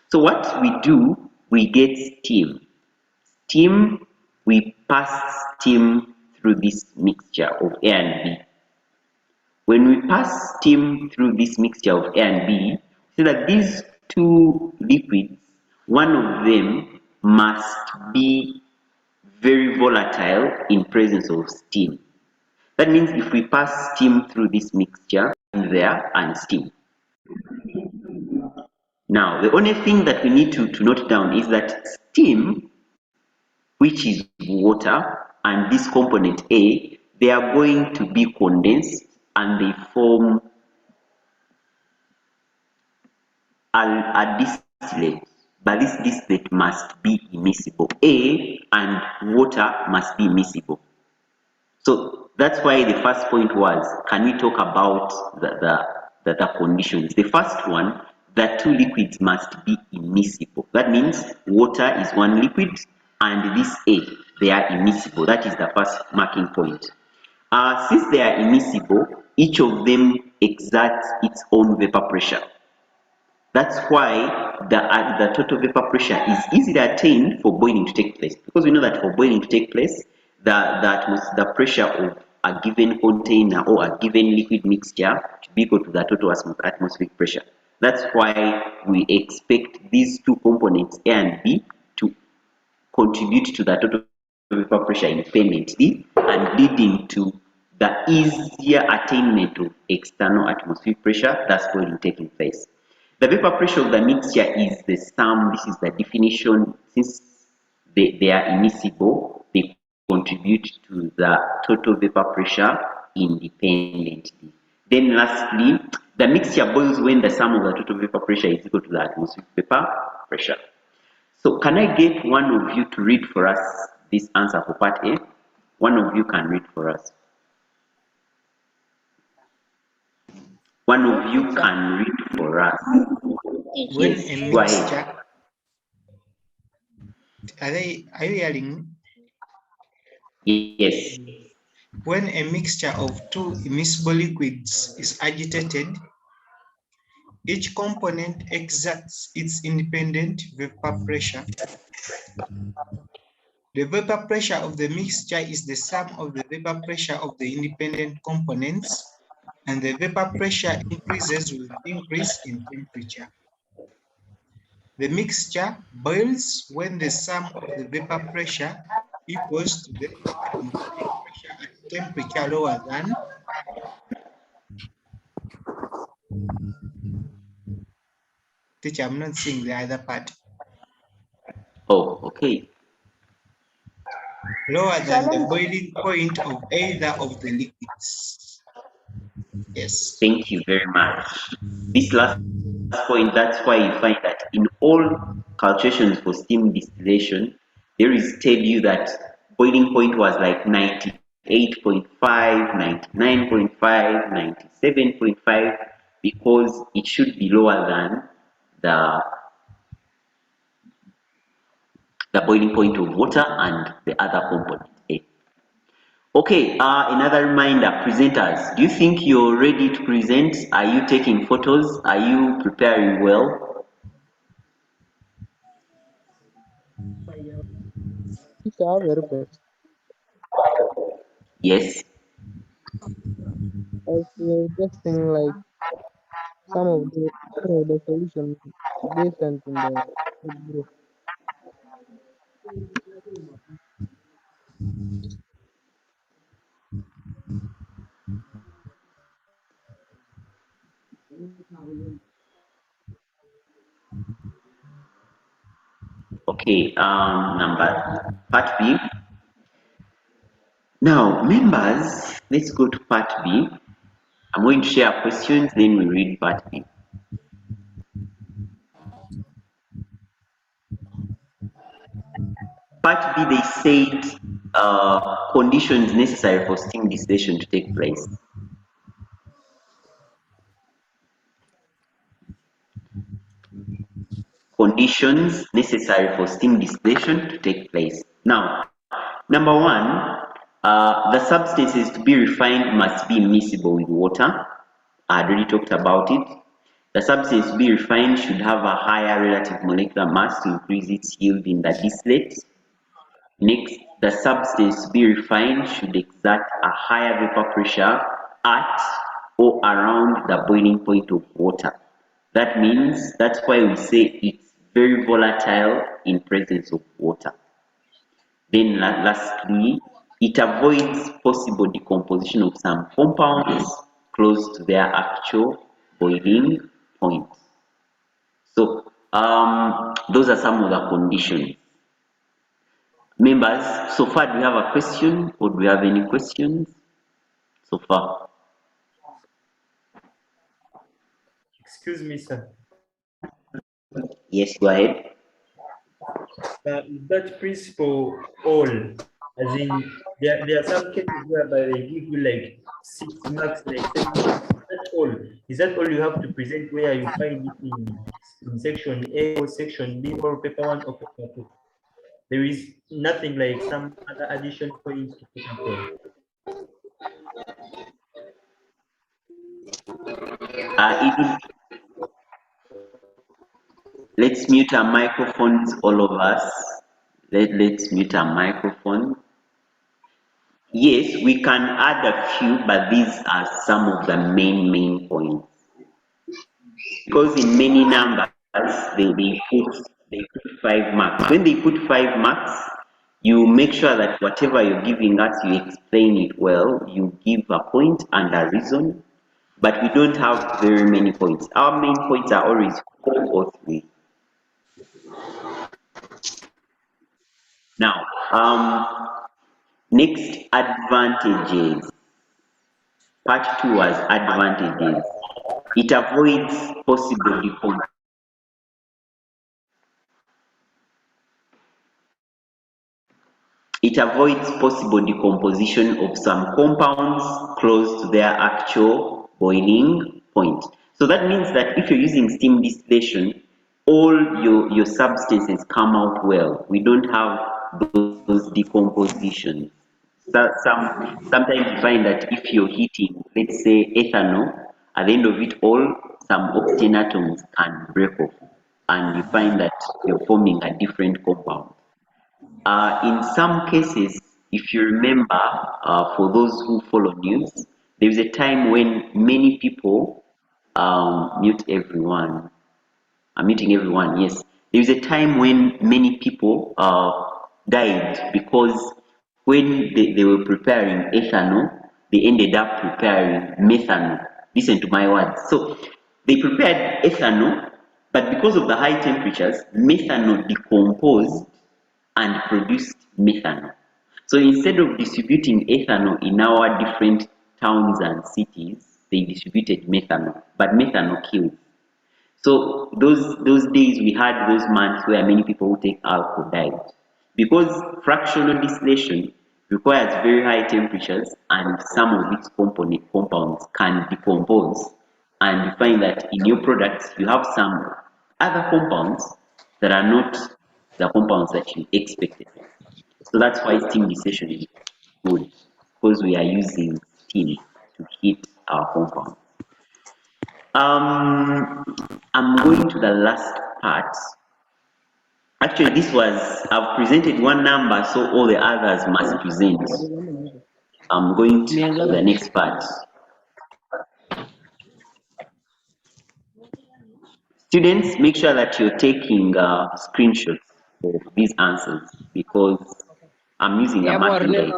So what we do, we get steam. Steam, we pass steam through this mixture of A and B. When we pass steam through this mixture of A and B, so that these two liquids, one of them must be very volatile in presence of steam. That means if we pass steam through this mixture, there and steam. Now, the only thing that we need to note down is that steam, which is water, and this component A, they are going to be condensed and they form a distillate, but this distillate must be immiscible. A and water must be immiscible. So that's why the first point was, can we talk about the conditions? The first one, that two liquids must be immiscible. That means water is one liquid and this A, they are immiscible. That is the first marking point. Since they are immiscible, each of them exerts its own vapor pressure. That's why the total vapor pressure is easily attained for boiling to take place, because we know that for boiling to take place, the pressure of a given container or a given liquid mixture to be equal to the total atmospheric pressure. That's why we expect these two components A and B to contribute to the total vapor pressure independently and leading to the easier attainment of external atmospheric pressure, thus boiling taking place. The vapor pressure of the mixture is the sum, this is the definition, since they are immiscible, they contribute to the total vapor pressure independently. Then lastly, the mixture boils when the sum of the total vapor pressure is equal to the atmospheric vapor pressure. So can I get one of you to read for us this answer for part A? One of you can read for us. One of you can read for us. When Yes, a go mixture, ahead. are you hearing? Yes. When a mixture of two immiscible liquids is agitated, each component exerts its independent vapor pressure. The vapor pressure of the mixture is the sum of the vapor pressure of the independent components, and the vapor pressure increases with increase in temperature. The mixture boils when the sum of the vapor pressure equals to the atmospheric pressure at temperature lower than. Teacher, I'm not seeing the other part. Oh, okay. Lower than the boiling point of either of the liquids. Yes. Thank you very much. This last point, that's why you find that in all calculations for steam distillation, there is tell you that boiling point was like 98.5, 99.5, 97.5, because it should be lower than the boiling point of water and the other component A. Okay, another reminder, presenters, do you think you're ready to present? Are you taking photos? Are you preparing well? Very best. Yes. As we're testing like some of the solutions they sent in the group. Okay, part B. Now, members, let's go to part B. I'm going to share questions, then we read part B. Part B, they said conditions necessary for steam distillation to take place. Conditions necessary for steam distillation to take place. Now, number one, the substances to be refined must be miscible with water. I already talked about it. The substance to be refined should have a higher relative molecular mass to increase its yield in the distillate. Next, the substance to be refined should exert a higher vapor pressure at or around the boiling point of water. That means that's why we say it's very volatile in presence of water. Then lastly, it avoids possible decomposition of some compounds close to their actual boiling point. So those are some of the conditions. Members, so far do we have a question or do we have any questions so far? Excuse me, sir. Yes, go ahead. That principle all, as in there are some cases whereby they give you like 6 marks, like 7 marks. That's all. Is that all you have to present where you find it in section A or section B or paper 1 or paper 2? There is nothing like some other addition points to put up. Let's mute our microphones, all of us. Let's mute our microphone. Yes, we can add a few, but these are some of the main points. Because in many numbers, they put 5 marks. When they put 5 marks, you make sure that whatever you're giving us, you explain it well, you give a point and a reason, but we don't have very many points. Our main points are always 4 or 3. Now, next, advantages. Part 2 was advantages. It avoids possible decomposition. It avoids possible decomposition of some compounds close to their actual boiling point. So that means that if you're using steam distillation, all your substances come out well. We don't have those decompositions. So sometimes you find that if you're heating, let's say ethanol, at the end of it all, some octane atoms can break off, and you find that you're forming a different compound. In some cases, if you remember, for those who follow news, there was a time when many people mute everyone. I'm muting everyone, yes. There was a time when many people died because when they were preparing ethanol, they ended up preparing methanol. Listen to my words. So they prepared ethanol, but because of the high temperatures, methanol decomposed and produced methanol. So instead of distributing ethanol in our different towns and cities, they distributed methanol, but methanol kills. So those days we had those months where many people who take alcohol died. Because fractional distillation requires very high temperatures and some of its compounds can decompose. And you find that in your products you have some other compounds that are not the compounds that you expected. So that's why steam distillation is good, because we are using steam to heat our compounds. I'm going to the last part. Actually, I've presented one number, so all the others must present. I'm going to the next part. Students, make sure that you're taking screenshots of these answers because I'm using a marking guide.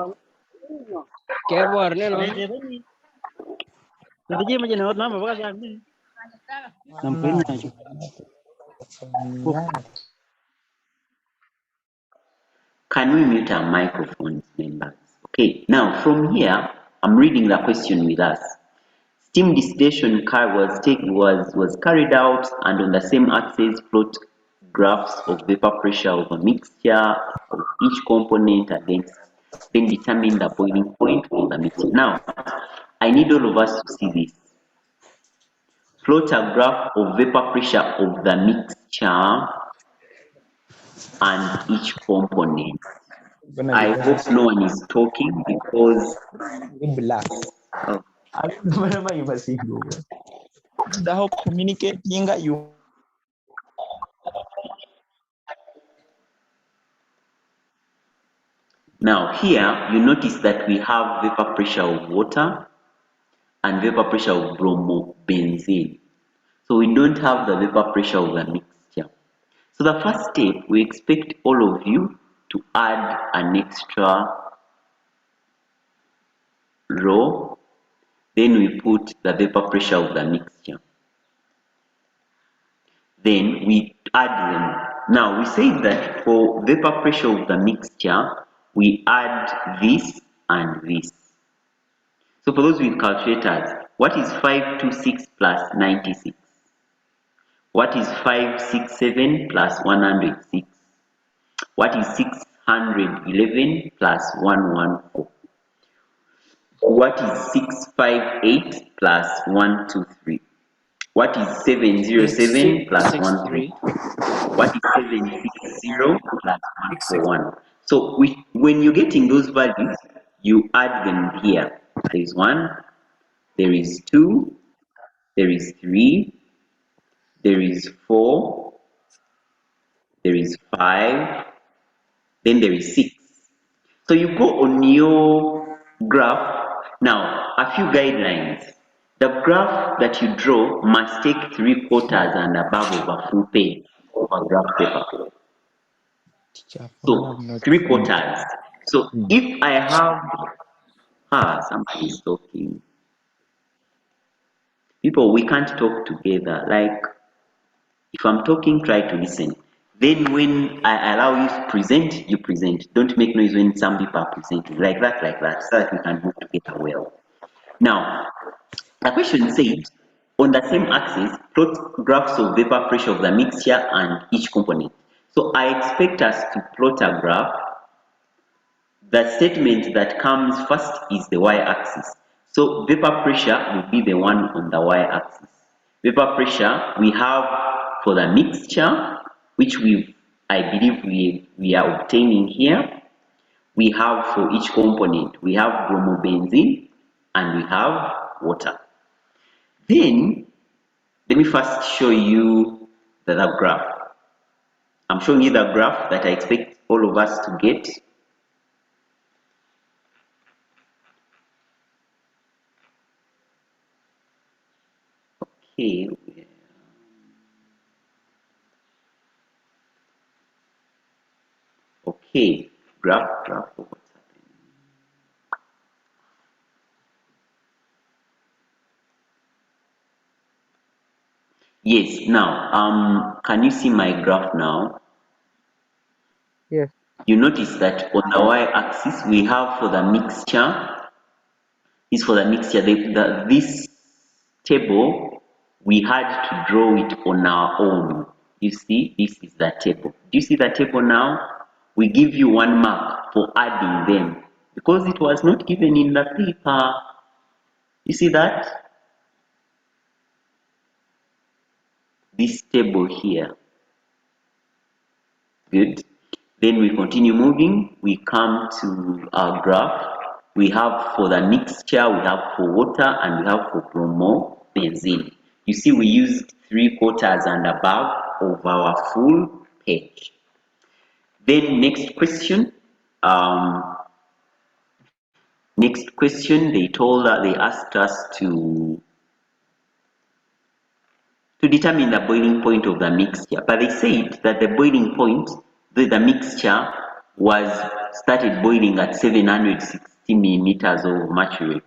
Can we mute our microphones, members? Okay, now from here, I'm reading the question with us. Steam distillation was carried out, and on the same axis plot graphs of vapor pressure of a mixture of each component against, then determine the boiling point of the mixture. Now, I need all of us to see this. Plot a graph of vapor pressure of the mixture and each component. I hope no one is talking because oh, The whole communicating you. now here you notice that we have vapor pressure of water and vapor pressure of bromobenzene. So we don't have the vapor pressure of the mixture. So the first step, we expect all of you to add an extra row, then we put the vapor pressure of the mixture. Then we add them. Now we say that for vapor pressure of the mixture, we add this and this. So for those with calculators, what is 526 plus 96? What is 567 plus 106? What is 611 plus 114? What is 658 plus 123? What is 707 plus 133? What is 760 plus 141? So when you're getting those values, you add them here. There is 1, there is 2, there is 3, there is 4, there is 5, then there is 6. So you go on your graph. Now, a few guidelines. The graph that you draw must take 3/4 and above of a full page of a graph paper. So 3/4. So if I have somebody is talking. People, we can't talk together. Like if I'm talking, try to listen. Then when I allow you to present, you present. Don't make noise when some people are presenting. Like that, so that we can move together well. Now, the question said, on the same axis, plot graphs of vapor pressure of the mixture and each component. So I expect us to plot a graph. The statement that comes first is the y-axis. So vapor pressure will be the one on the y-axis. Vapor pressure we have for the mixture, which I believe we are obtaining here. We have for each component, we have bromobenzene and we have water. Then, let me first show you the graph. I'm showing you the graph that I expect all of us to get. Okay. Okay, graph, what's happening? Yes, now, can you see my graph now? Yes. You notice that on the y-axis, we have for the mixture, this table, we had to draw it on our own. You see, this is the table. Do you see the table now? We give you 1 mark for adding them because it was not given in the paper. You see that? This table here. Good. Then we continue moving. We come to our graph. We have for the mixture, we have for water, and we have for bromobenzene. You see, we used 3/4 and above of our full page. Then next question. They asked us to determine the boiling point of the mixture, but they said that the boiling point, the mixture was started boiling at 760 millimeters of mercury.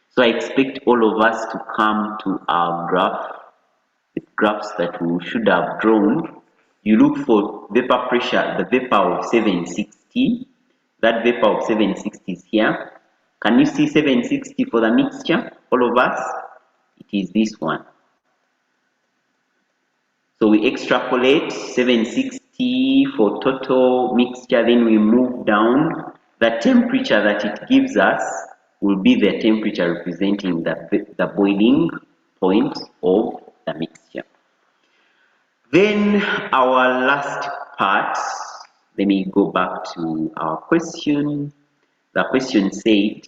So I expect all of us to come to our graph, the graphs that we should have drawn. You look for vapor pressure, the vapor of 760. That vapor of 760 is here. Can you see 760 for the mixture, all of us? It is this one. So we extrapolate 760 60 for total mixture. Then we move down. The temperature that it gives us will be the temperature representing the boiling point of the mixture. Then our last part, let me go back to our question. The question said,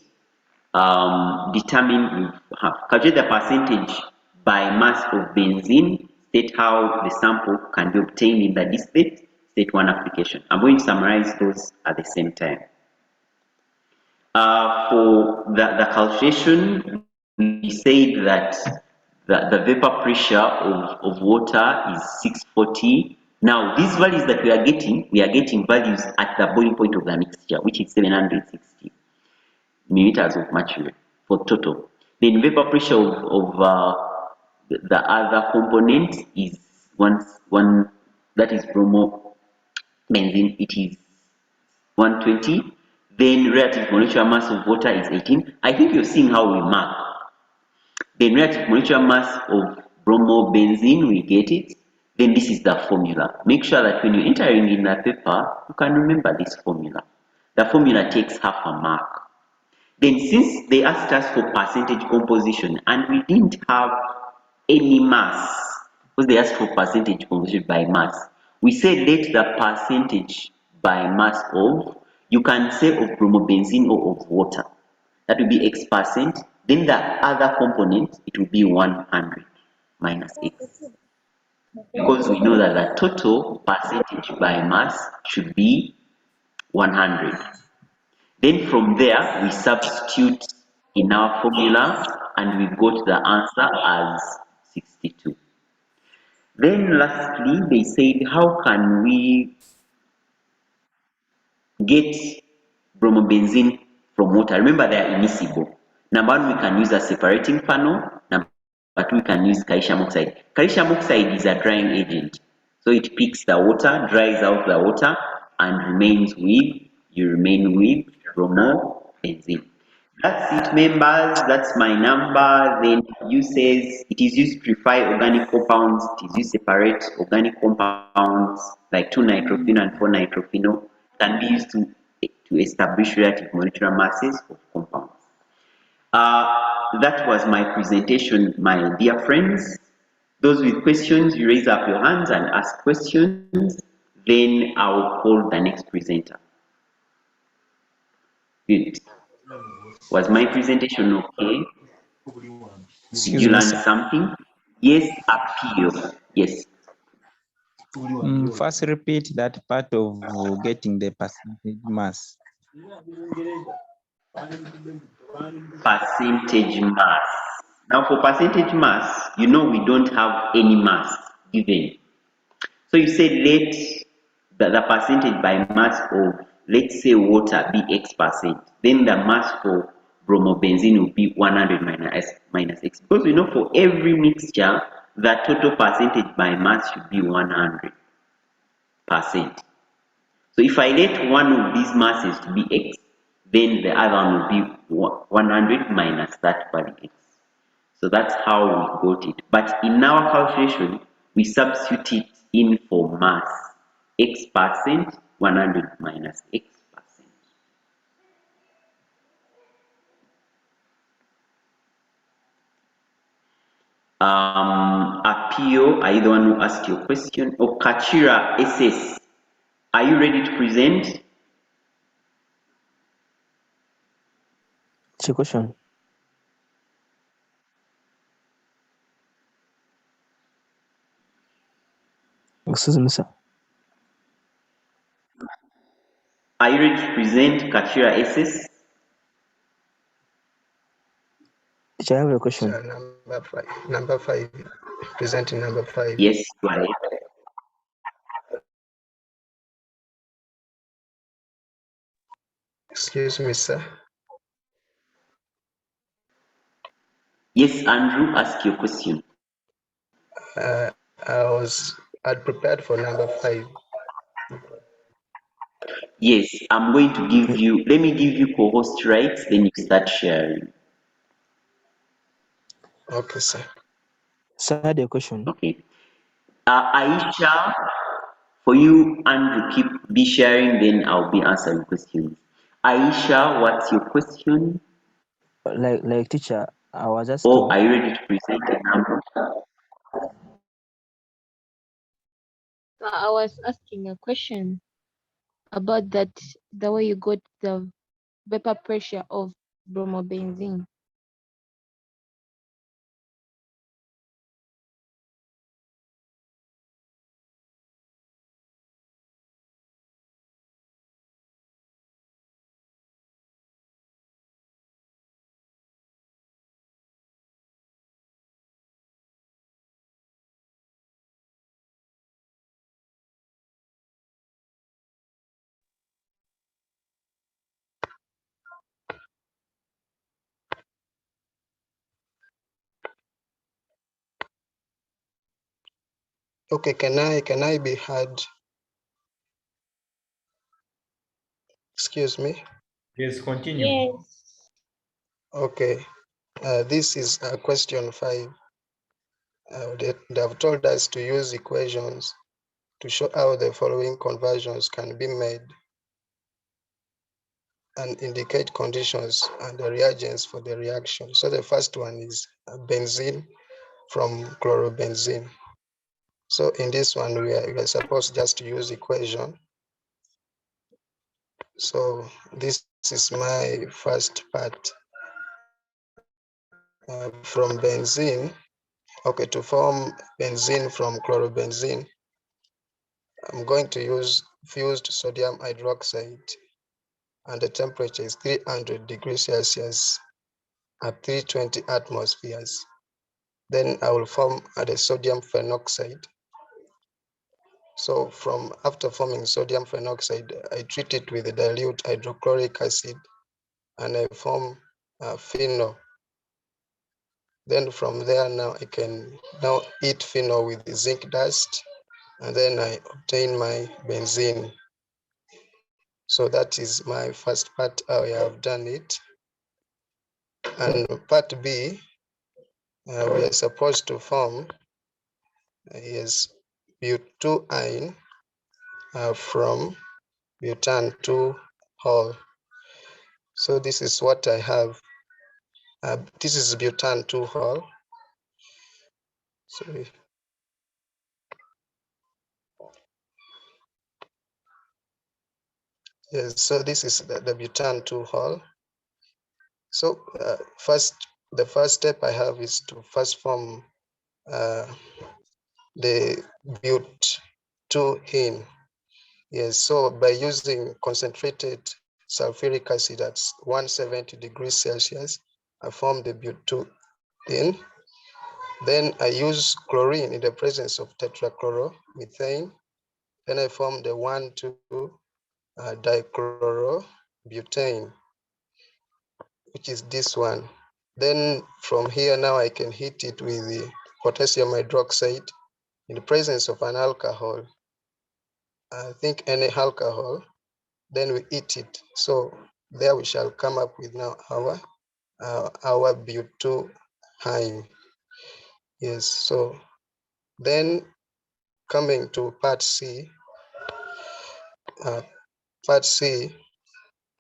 calculate the percentage by mass of benzene, state how the sample can be obtained in the distillate, state one application. I'm going to summarize those at the same time. For the calculation, we said that the vapor pressure of water is 640. Now, these values that we are getting values at the boiling point of the mixture, which is 760 milliliters of mercury for total. Then vapor pressure of the other component is one that is bromo benzene, it is 120. Then relative molecular mass of water is 18. I think you're seeing how we mark. Then relative molecular mass of bromobenzene, we get it. Then this is the formula. Make sure that when you're entering in the paper, you can remember this formula. The formula takes half a mark. Then since they asked us for percentage composition and we didn't have any mass, because they asked for percentage composition by mass, we said let the percentage by mass of, you can say of bromobenzene or of water. That will be X%. Then the other component, it will be 100 minus X. Because we know that the total percentage by mass should be 100. Then from there, we substitute in our formula and we got the answer as 62. Then lastly, they said, how can we get bromobenzene from water? Remember, they are immiscible. Number one, we can use a separating panel. Number two, we can use calcium oxide. Calcium oxide is a drying agent. So it picks the water, dries out the water, and you remain with bromobenzene. That's it, members. That's my number. Then uses, it is used to purify organic compounds. It is used to separate organic compounds like 2-nitropheno and 4-nitropheno. Can be used to establish relative molecular masses of compounds. That was my presentation, my dear friends. Those with questions, you raise up your hands and ask questions. Then I will call the next presenter. Good. Was my presentation okay? Did you learn something? Yes, appeal. Yes. First, repeat that part of getting the percentage mass. Percentage mass. Now, for percentage mass, you know we don't have any mass given. So you said let the percentage by mass of, let's say, water be X%. Then the mass for bromobenzene will be 100 minus X. Because we know for every mixture, the total percentage by mass should be 100%. So if I let one of these masses to be X, then the other one will be 100 minus that value X. So that's how we got it. But in our calculation, we substitute it in for mass. X%, 100 minus X%. Apio, are you the one who asked your question? Or Kachira SS, are you ready to present? It's a question. Excuse me, sir. Are you ready to present, Kachira SS? Did I have a question? Number five. Presenting number 5. Yes, go ahead. Excuse me, sir. Yes, Andrew, ask your question. I'd prepared for number 5. Yes, I'm going to give you, let me give you co-host rights, then you start sharing. Okay, sir. Sir, I had a question. Okay. Aisha For you, Andrew, be sharing, then I'll be answering questions. Aisha, what's your question? Like teacher, I was asking. Oh, are you ready to present the number? I was asking a question about that, the way you got the vapor pressure of bromobenzene. Okay, can I be heard? Excuse me. Yes, continue. Yes. Okay, this is question 5. They have told us to use equations to show how the following conversions can be made and indicate conditions and the reagents for the reaction. So the first one is benzene from chlorobenzene. So in this one, we are supposed just to use equation. So this is my first part. From benzene, okay, to form benzene from chlorobenzene, I'm going to use fused sodium hydroxide, and the temperature is 300 degrees Celsius at 320 atmospheres. Then I will form the sodium phenoxide. So after forming sodium phenoxide, I treat it with a dilute hydrochloric acid and I form phenol. Then from there, now I can now heat phenol with zinc dust, and then I obtain my benzene. So that is my first part, how I have done it. And part B, we are supposed to form is but2-ine from butan 2-hol. So this is what I have. This is butan 2-hol. Sorry. Yes, so this is the butan 2-hol. So the first step I have is to first form the but2-ene. Yes, so by using concentrated sulfuric acid at 170 degrees Celsius, I form the but2-ene. Then I use chlorine in the presence of tetrachloromethane. Then I form the 1,2-dichlorobutane, which is this one. Then from here now I can heat it with the potassium hydroxide in the presence of an alcohol. I think any alcohol, then we heat it. So there we shall come up with now our but2-ine. Yes, so then coming to part C,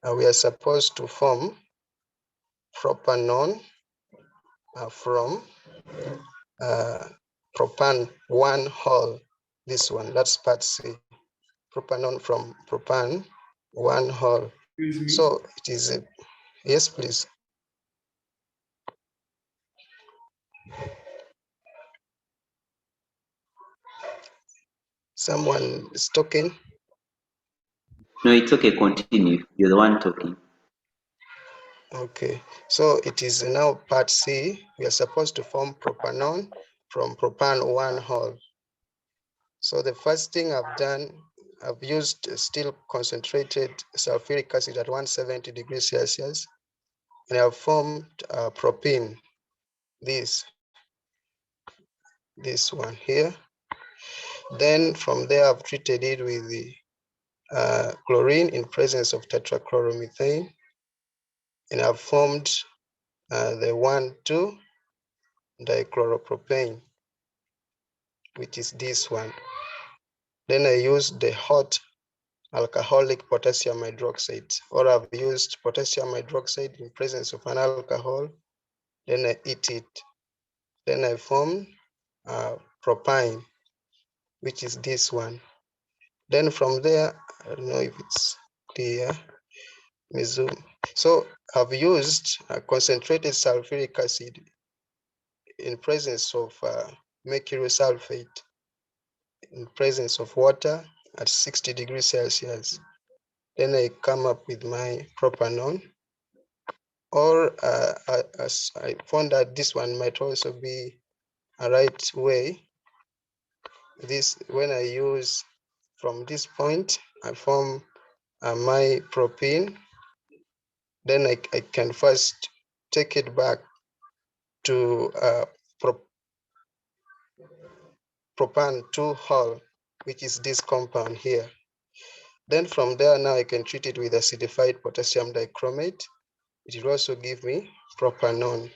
we are supposed to form propanone from propan 1-hol. This one, that's part C. Propanone from propan 1-hol. So it is yes, please. Someone is talking. No, it's okay, continue. You're the one talking. Okay, so it is now part C. We are supposed to form propanone from propan 1-hol. So the first thing I've done, I've used still concentrated sulfuric acid at 170 degrees Celsius, and I've formed propene, this one here. Then from there, I've treated it with the chlorine in presence of tetrachloromethane, and I've formed the 1,2-dichloropropane, which is this one. Then I use the hot alcoholic potassium hydroxide, or I've used potassium hydroxide in presence of an alcohol. Then I heat it. Then I form propine, which is this one. Then from there, I don't know if it's clear. Let me zoom. So I've used concentrated sulfuric acid in presence of mercury sulfate in presence of water at 60 degrees Celsius. Then I come up with my propanone, or as I found that this one might also be a right way. This, when I use from this point, I form my propene. Then I can first take it back to propan 2-hol, which is this compound here. Then from there, now I can treat it with acidified potassium dichromate. It will also give me propanone.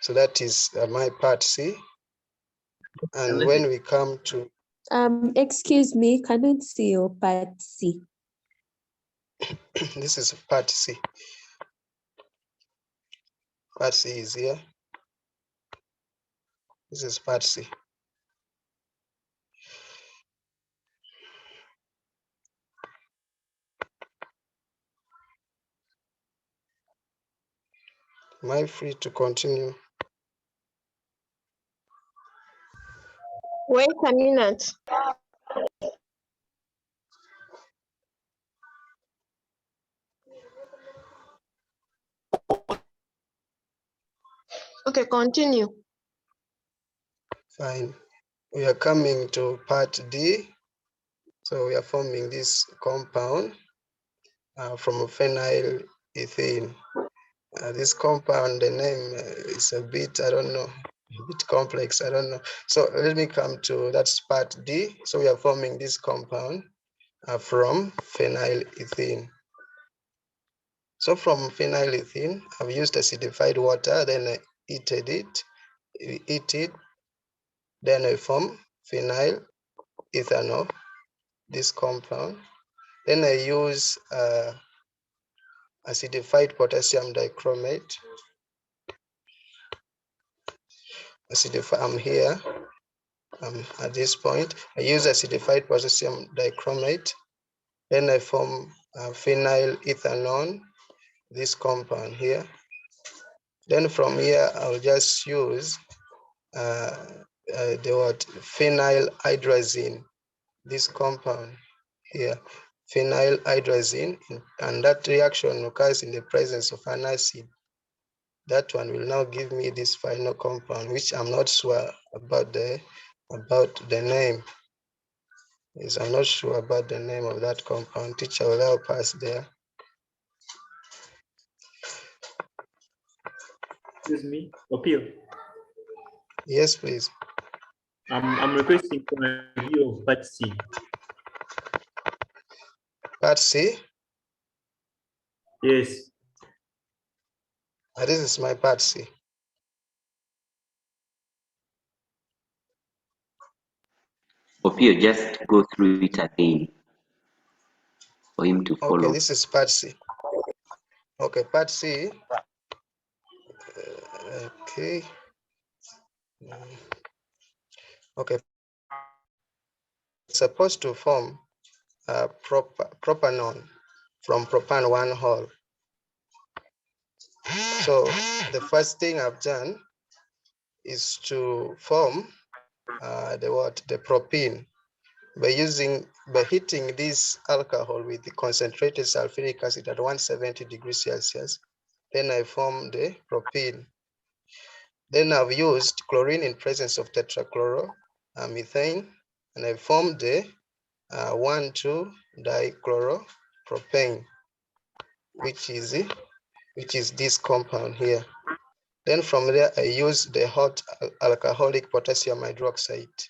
So that is my part C. And when we come to... Excuse me, cannot see your part C. This is part C. Part C is here. This is part C. Am I free to continue? Wait a minute. Okay, continue. Fine. We are coming to part D. So we are forming this compound from phenyl ethene. This compound, the name is a bit, I don't know, a bit complex, I don't know. So let me come to, that's part D. So we are forming this compound from phenyl ethene. So from phenyl ethene, I've used acidified water, then I heated it, then I form phenyl ethanol, this compound. Then I use acidified potassium dichromate. I'm here. At this point, I use acidified potassium dichromate. Then I form phenyl ethanol, this compound here. Then from here, I'll just use the word phenyl hydrazine, this compound here, phenyl hydrazine, and that reaction occurs in the presence of an acid. That one will now give me this final compound, which I'm not sure about the name. Yes, I'm not sure about the name of that compound. Teacher will help us there. Excuse me, Opio. Yes, please. I'm requesting for a review of part C. Part C? Yes. This is my part C. Opio, just go through it again for him to follow. Okay, this is part C. Okay, part C. Okay. Okay. It's supposed to form propanone from propan 1-hol. So the first thing I've done is to form the propene by heating this alcohol with the concentrated sulfuric acid at 170 degrees Celsius. Then I form the propene. Then I've used chlorine in presence of tetrachloromethane, and I formed the 1,2-dichloropropane, which is this compound here. Then from there, I use the hot alcoholic potassium hydroxide.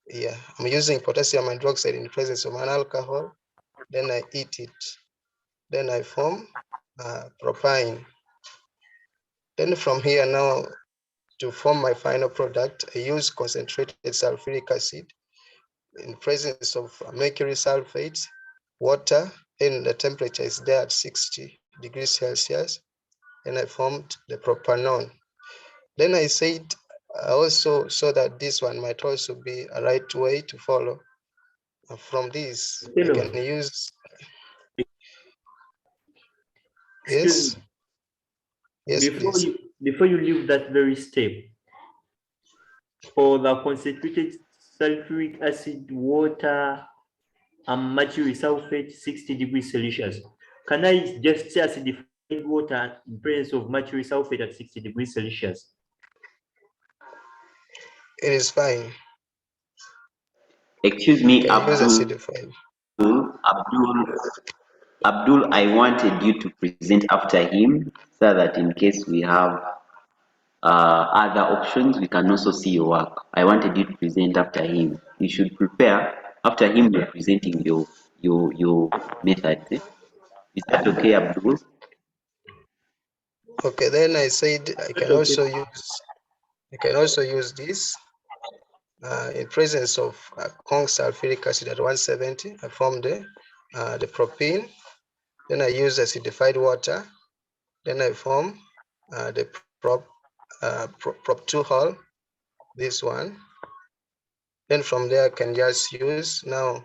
Yeah, I'm using potassium hydroxide in the presence of an alcohol. Then I heat it. Then I form propane. Then from here now, to form my final product, I use concentrated sulfuric acid in presence of mercury sulfate, water, and the temperature is there at 60 degrees Celsius, and I formed the propanol. Then I said, I also saw that this one might also be a right way to follow. From this, I Hello. can use, Excuse yes, yes, please. Before you leave that very step, for the concentrated sulfuric acid, water, and mercury sulfate 60 degrees Celsius, can I just say acidified water in presence of mercury sulfate at 60 degrees Celsius? It is fine. Excuse me, Can use Abdul. acidified. Abdul, I wanted you to present after him so that in case we have other options, we can also see your work. I wanted you to present after him. You should prepare after him. You're presenting your methods. Eh? Is that okay, Abdul? Okay, then I said I can also use this in presence of Kong sulfuric acid at 170. I form the propene. Then I use acidified water. Then I form the prop 2 hull, this one. Then from there I can just use now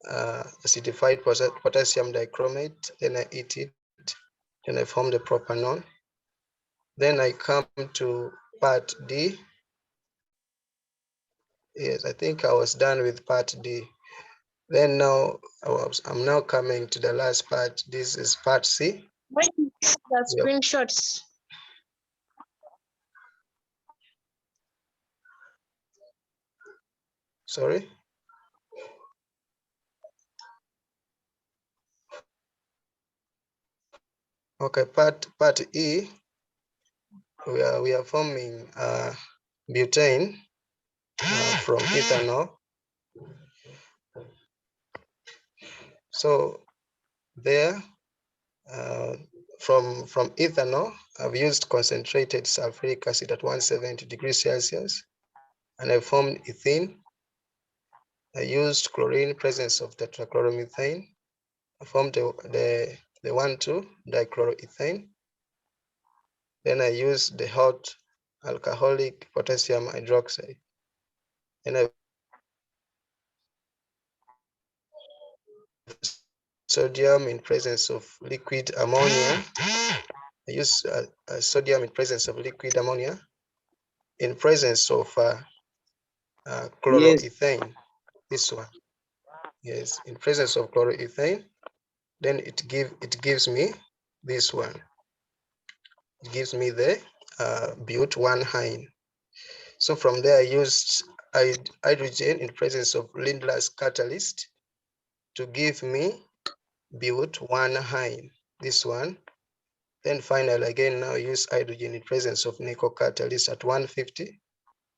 acidified potassium dichromate. Then I eat it. Then I form the propanol. Then I come to part D. Yes, I think I was done with part D. Then now I'm now coming to the last part. This is part C. Why do you take the screenshots? Sorry. Okay, part E. We are forming butane from ethanol. So there, from ethanol, I've used concentrated sulfuric acid at 170 degrees Celsius, and I formed ethene. I used chlorine, presence of tetrachloromethane. I formed the 1,2-dichloroethane. Then I used the hot alcoholic potassium hydroxide. And I sodium in presence of liquid ammonia. I use sodium in presence of liquid ammonia in presence of chloroethane. This one, yes, in presence of chloroethane. Then it gives me this one. It gives me the but1-hyne. So from there I used hydrogen in presence of Lindlar's catalyst to give me but1-hyne, this one. Then finally again now use hydrogen in presence of nickel catalyst at 150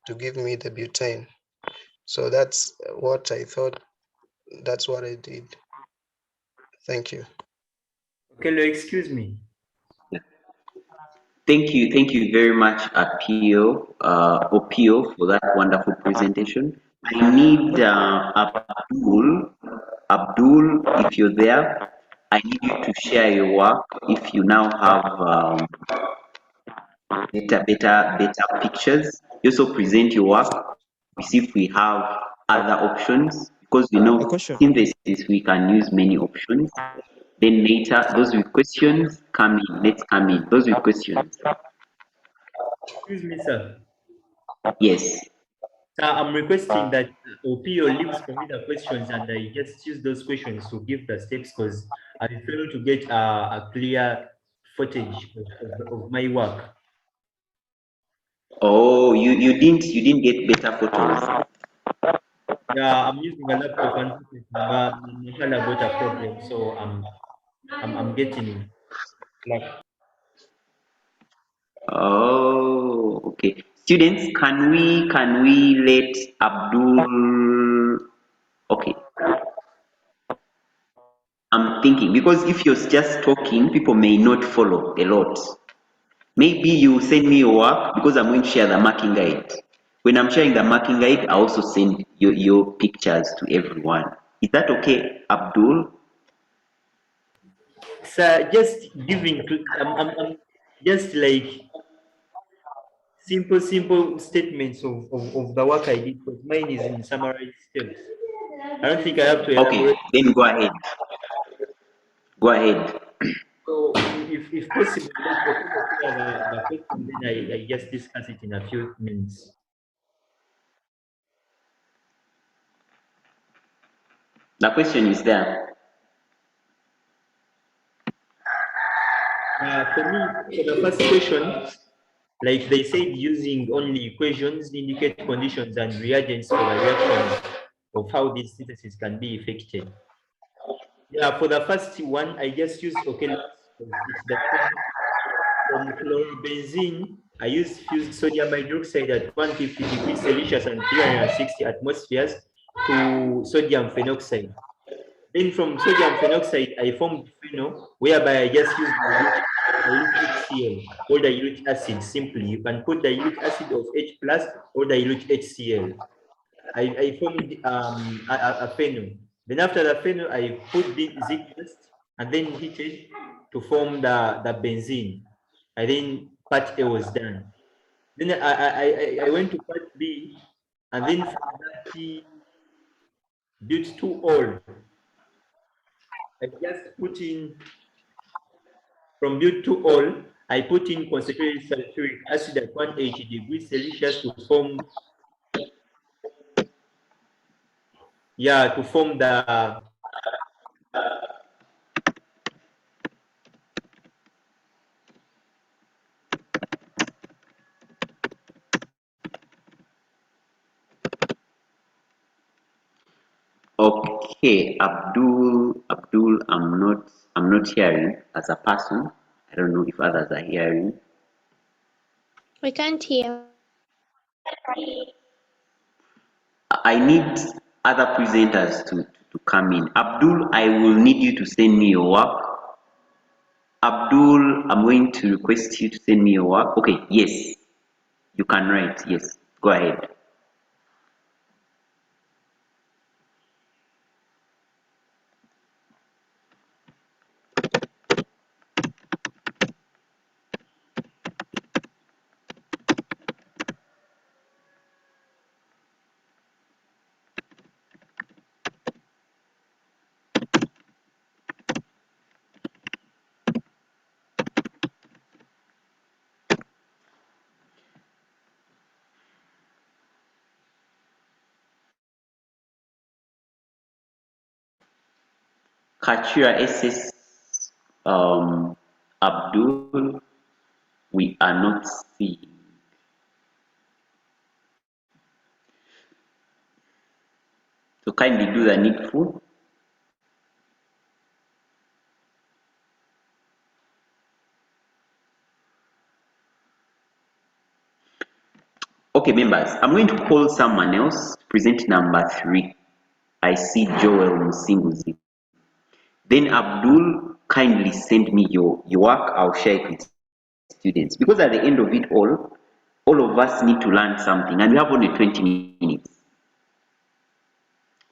to give me the butane. So that's what I thought, that's what I did. Thank you. Okay, excuse me. Thank you very much, Opio, for that wonderful presentation. I need Abdul, if you're there, I need you to share your work. If you now have better pictures, you also present your work. We see if we have other options, because we know synthesis we can use many options. Then later, those with questions come in. Let's come in. Those with questions. Excuse me, sir. Yes. Sir, I'm requesting that Opio leaves for me the questions and I just use those questions to give the steps, because I failed to get a clear footage of my work. Oh, you didn't get better photos. Yeah, I'm using a laptop and but I got a problem, so I'm getting like. Oh, okay. Students, can we let Abdul? Okay. I'm thinking, because if you're just talking, people may not follow a lot. Maybe you send me your work, because I'm going to share the marking guide. When I'm sharing the marking guide, I also send your pictures to everyone. Is that okay, Abdul? Sir, just giving to I'm just like simple statements of the work I did, because mine is in summarized steps. I don't think I have to Okay, elaborate. then go ahead. Go ahead. So if possible, let the clear the question, then I just discuss it in a few minutes. The question is there. For me, for the first question, like they said, using only equations indicate conditions and reagents for the reaction of how these syntheses can be effected. Yeah, for the first one, I just used it's the same. From chlorobenzene, I used fused sodium hydroxide at 150 degrees Celsius and 360 atmospheres to sodium phenoxide. Then from sodium phenoxide, I formed phenol, whereby I just used dilute HCl or dilute acid simply. You can put dilute acid of H plus or dilute HCl. I formed a phenol. Then after the phenol, I put the Z-dust and then heated to form the benzene. And then part A was done. Then I went to part B, and then from that built 2-ol. I just put in from built 2-ol. I put in concentrated sulfuric acid at 180 degrees Celsius to form the Okay, Abdul, I'm not hearing as a person. I don't know if others are hearing. We can't hear. I need other presenters to come in. Abdul, I will need you to send me your work. Abdul, I'm going to request you to send me your work. Okay, yes, you can write. Yes, go ahead. Kachira SS Abdul, we are not seeing. So kindly do the needful. Okay, members, I'm going to call someone else. Present number 3. I see Joel Musinguzi. Then Abdul, kindly send me your work. I'll share it with students. Because at the end of it all of us need to learn something, and we have only 20 minutes.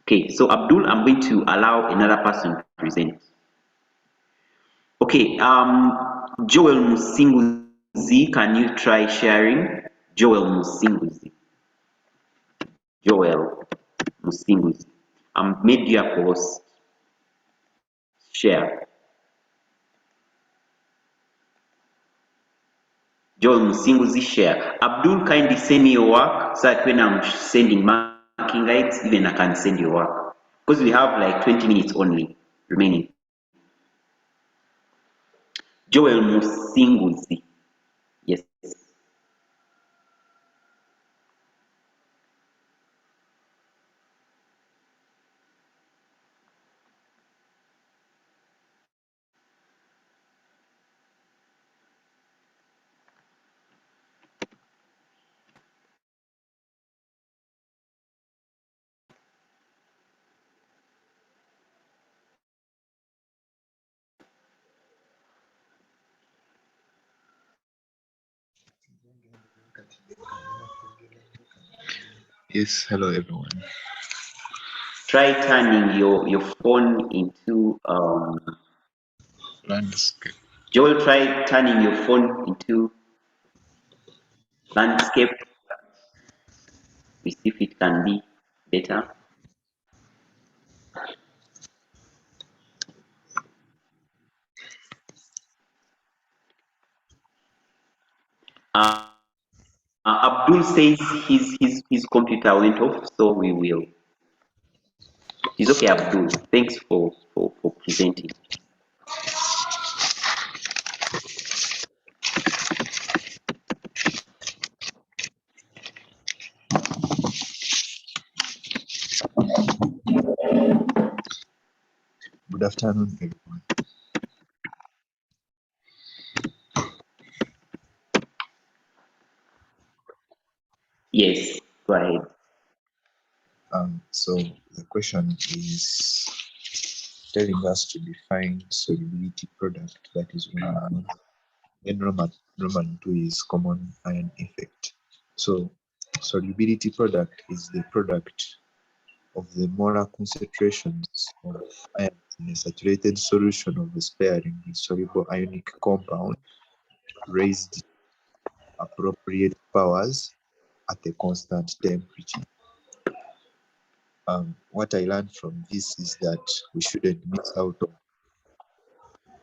Okay, so Abdul, I'm going to allow another person to present. Okay, Joel Musinguzi, can you try sharing? Joel Musinguzi. Joel Musinguzi. Made you a post. Share. Joel Musinguzi, share. Abdul, kindly send me your work so that when I'm sending marking guides, even I can send your work. Because we have like 20 minutes only remaining. Joel Musinguzi. Yes. Yes, hello everyone. Try turning your phone into Landscape. Joel, try turning your phone into landscape. We see if it can be better. Abdul says his computer went off, so we will. It's okay, Abdul. Thanks for presenting. Good afternoon, everyone. Yes, go ahead. So the question is telling us to define solubility product, that is Roman 1. Then Roman 2 is common ion effect. So solubility product is the product of the molar concentrations of ions in a saturated solution of a sparingly soluble ionic compound raised appropriate powers at a constant temperature. What I learned from this is that we shouldn't miss out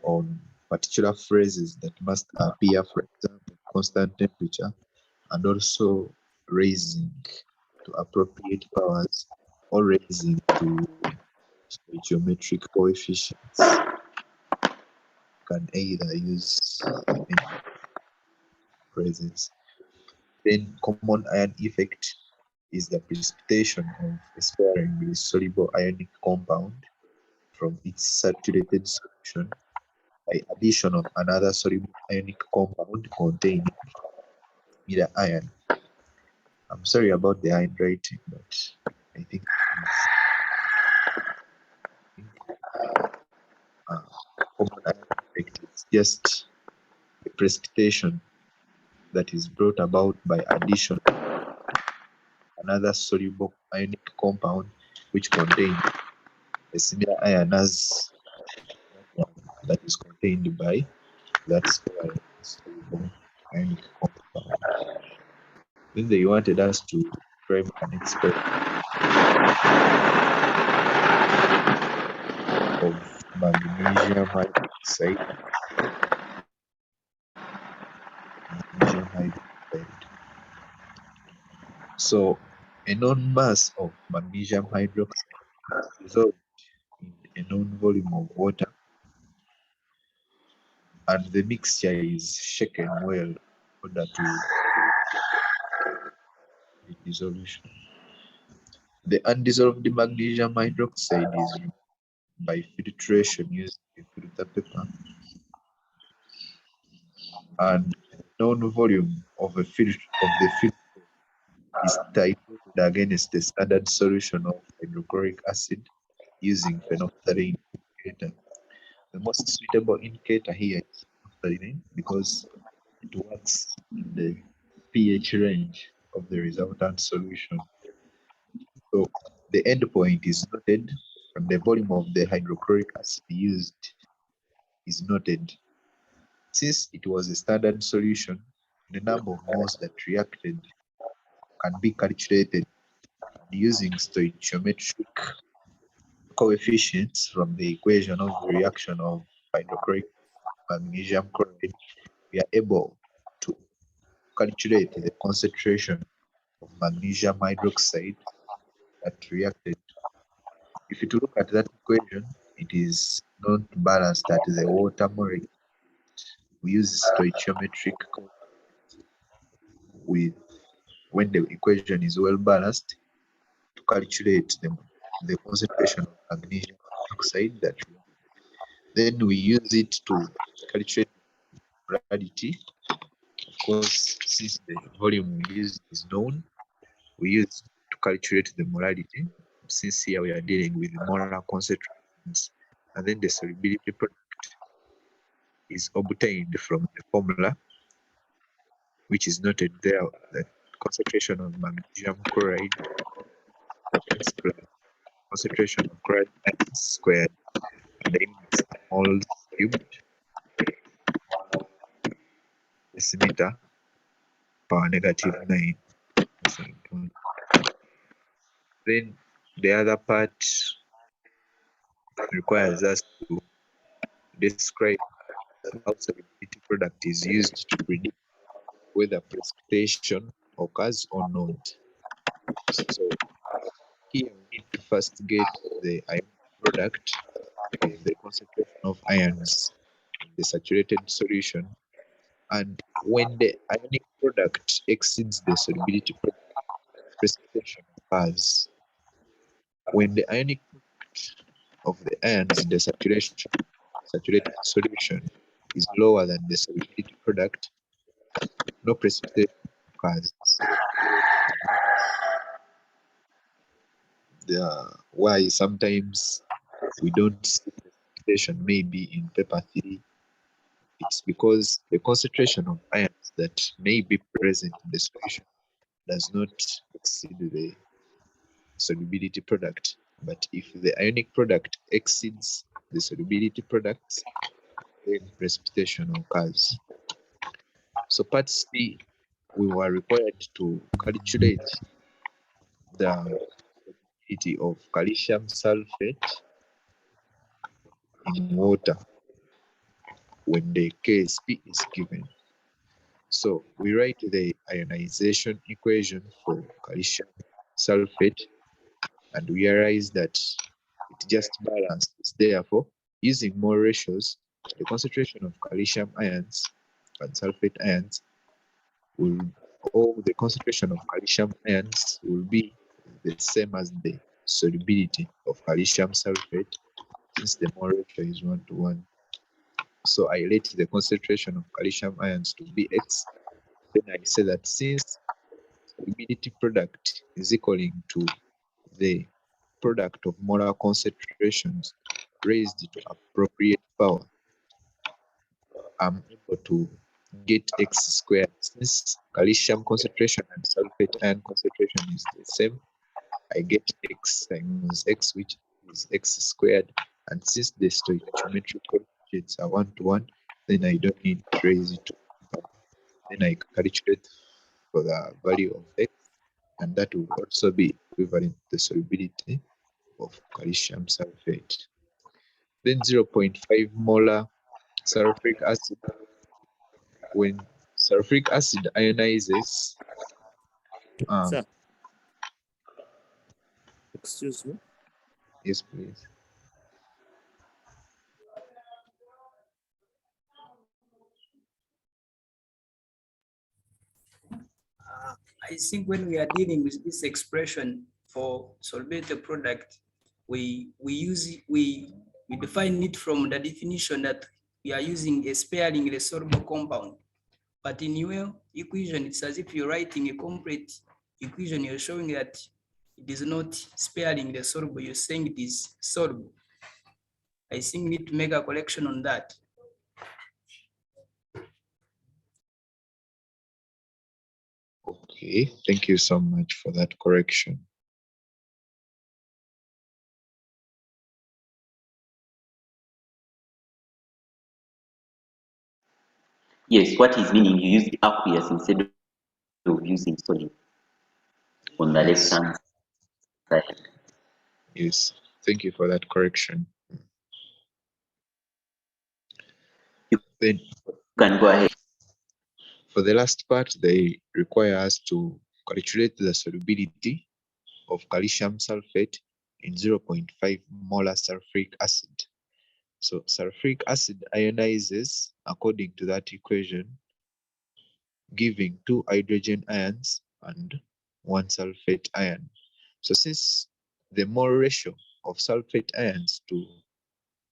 on particular phrases that must appear, for example, constant temperature, and also raising to appropriate powers or raising to geometric coefficients. You can either use any phrases. Then common ion effect is the precipitation of a sparingly soluble ionic compound from its saturated solution by addition of another soluble ionic compound containing either ion. I'm sorry about the handwriting, but I think common ion effect is just a precipitation that is brought about by addition of another soluble ionic compound which contains a similar ion as that is contained by that soluble ionic compound. Then they wanted us to describe an experiment of magnesium hydroxide. So a known mass of magnesium hydroxide is dissolved in a known volume of water, and the mixture is shaken well in order to the dissolution. The undissolved magnesium hydroxide is removed by filtration using a filter paper, and the known volume of the filter is titrated against the standard solution of hydrochloric acid using phenolphthalein indicator. The most suitable indicator here is phenolphthalein because it works in the pH range of the resultant solution. So the endpoint is noted and the volume of the hydrochloric acid used is noted. Since it was a standard solution, the number of moles that reacted can be calculated using stoichiometric coefficients from the equation of the reaction of hydrochloric magnesium chloride. We are able to calculate the concentration of magnesium hydroxide that reacted. If you look at that equation, it is not balanced at the water molecule. We use stoichiometric with when the equation is well balanced to calculate the concentration of magnesium hydroxide that then we use it to calculate molarity. Of course, since the volume we use is known, we use to calculate the molarity. Since here we are dealing with molar concentrations, and then the solubility product is obtained from the formula, which is noted there that concentration of magnesium chloride plus concentration of chloride ions squared and the units moles cubed decimeter power negative 9. Then the other part requires us to describe how solubility product is used to predict whether precipitation occurs or not. So here we need to first get the ionic product of the concentration of ions in the saturated solution, and when the ionic product exceeds the solubility product, precipitation occurs. When the ionic product of the ions in the saturated solution is lower than the solubility product, no precipitation occurs. Why sometimes we don't see precipitation maybe in paper 3, it's because the concentration of ions that may be present in the solution does not exceed the solubility product. But if the ionic product exceeds the solubility products, then precipitation occurs. So part C, we were required to calculate the solubility of calcium sulfate in water when the KSP is given. So we write the ionization equation for calcium sulfate, and we realize that it just balances. Therefore, using more ratios, the concentration of calcium ions and sulfate ions will, or the concentration of calcium ions will be the same as the solubility of calcium sulfate, since the mole ratio is 1:1. So I let the concentration of calcium ions to be X. Then I say that since solubility product is equaling to the product of molar concentrations raised to appropriate power, I'm able to get X squared. Since calcium concentration and sulfate ion concentration is the same, I get X times X, which is X squared. And since the stoichiometric coefficients are 1:1, then I don't need to raise it to power. Then I calculate for the value of X, and that will also be equivalent to the solubility of calcium sulfate. Then 0.5 molar sulfuric acid. When sulfuric acid ionizes, Sir. Excuse me. yes, please. I think when we are dealing with this expression for solubility product, we define it from the definition that we are using a sparingly soluble compound. But in your equation, it's as if you're writing a complete equation. You're showing that it is not sparingly soluble. You're saying it is soluble. I think we need to make a correction on that. Okay, thank you so much for that correction. Yes, what is meaning you use aqueous instead of using solid on the left hand side. Yes, thank you for that correction. Then you can go ahead. For the last part, they require us to calculate the solubility of calcium sulfate in 0.5 molar sulfuric acid. So sulfuric acid ionizes according to that equation, giving 2 hydrogen ions and 1 sulfate ion. So since the mole ratio of sulfate ions to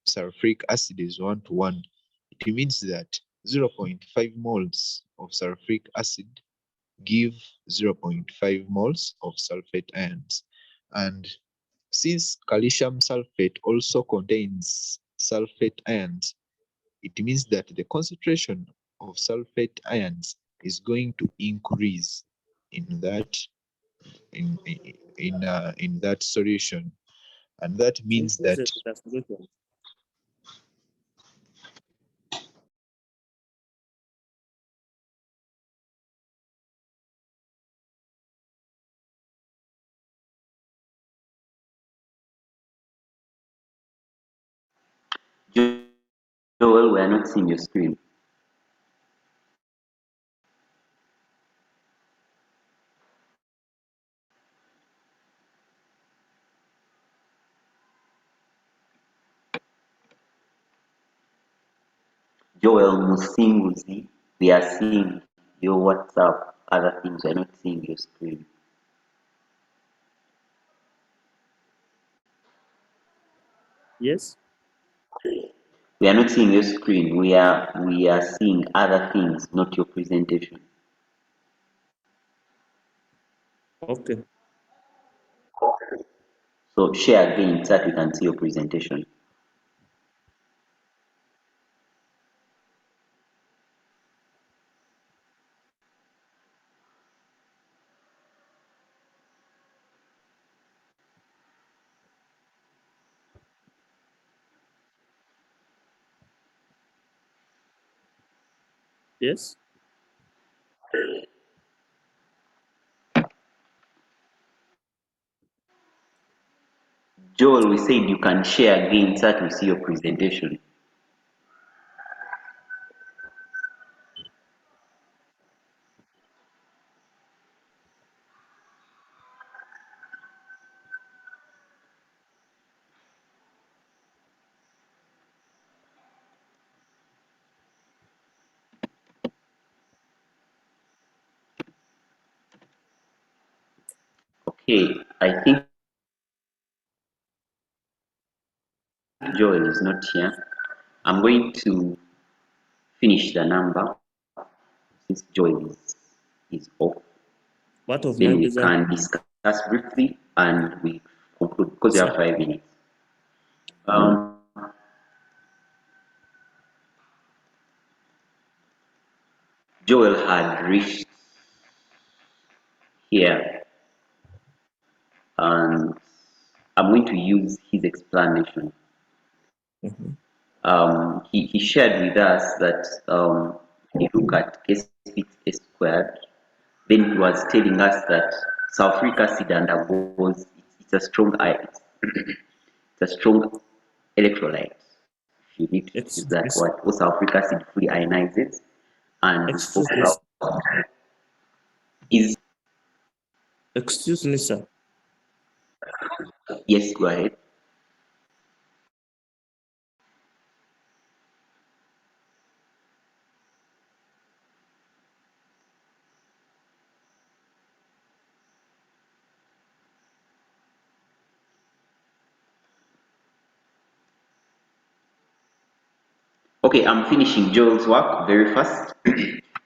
sulfuric acid is 1:1, it means that 0.5 moles of sulfuric acid give 0.5 moles of sulfate ions. And since calcium sulfate also contains sulfate ions, it means that the concentration of sulfate ions is going to increase. in that in that solution, and that means This is that the solution. Joel, we are not seeing your screen. Joel Musinguzi, we are seeing your WhatsApp, other things, we are not seeing your screen. Yes. We are not seeing your screen. We are seeing other things, not your presentation. Okay. So share again so that we can see your presentation. Yes. Joel, we said you can share again so that we see your presentation. Okay, I think Joel is not here. I'm going to finish the number since Joel is off. What of Then my we result? can discuss briefly and we conclude because we have 5 minutes. Joel had reached here, and I'm going to use his explanation. He shared with us that if you look at K S squared, then he was telling us that sulfuric acid undergoes, it's a strong it's a strong electrolyte. If you need to use that word, or sulfuric acid fully ionizes, and we spoke about is. Excuse me, sir. Yes, go ahead. Okay, I'm finishing Joel's work very fast.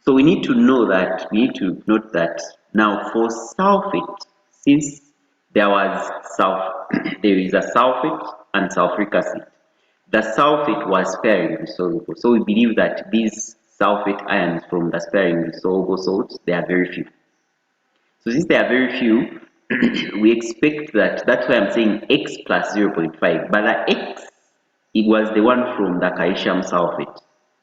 So we need to note that now for sulfate, since there is a sulfate and sulfuric acid, the sulfate was sparingly soluble. So we believe that these sulfate ions from the sparingly soluble salts, they are very few. So since they are very few, we expect that's why I'm saying X plus 0.5, but the X, it was the one from the calcium sulfate,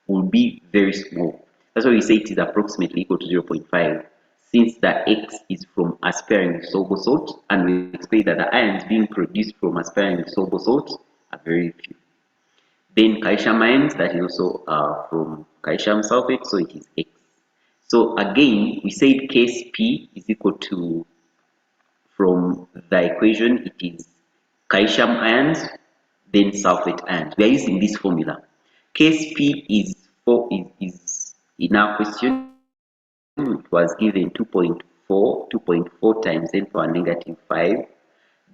will be very small. That's why we say it is approximately equal to 0.5, since the X is from a sparingly soluble salt, and we expect that the ions being produced from a sparingly soluble salt are very few. Then calcium ions, that is also from calcium sulfate, so it is X. So again, we said case P is equal to, from the equation, it is calcium ions, then sulfate ions. We are using this formula. Case P is in our question, it was given 2.4 times 10 power negative 5.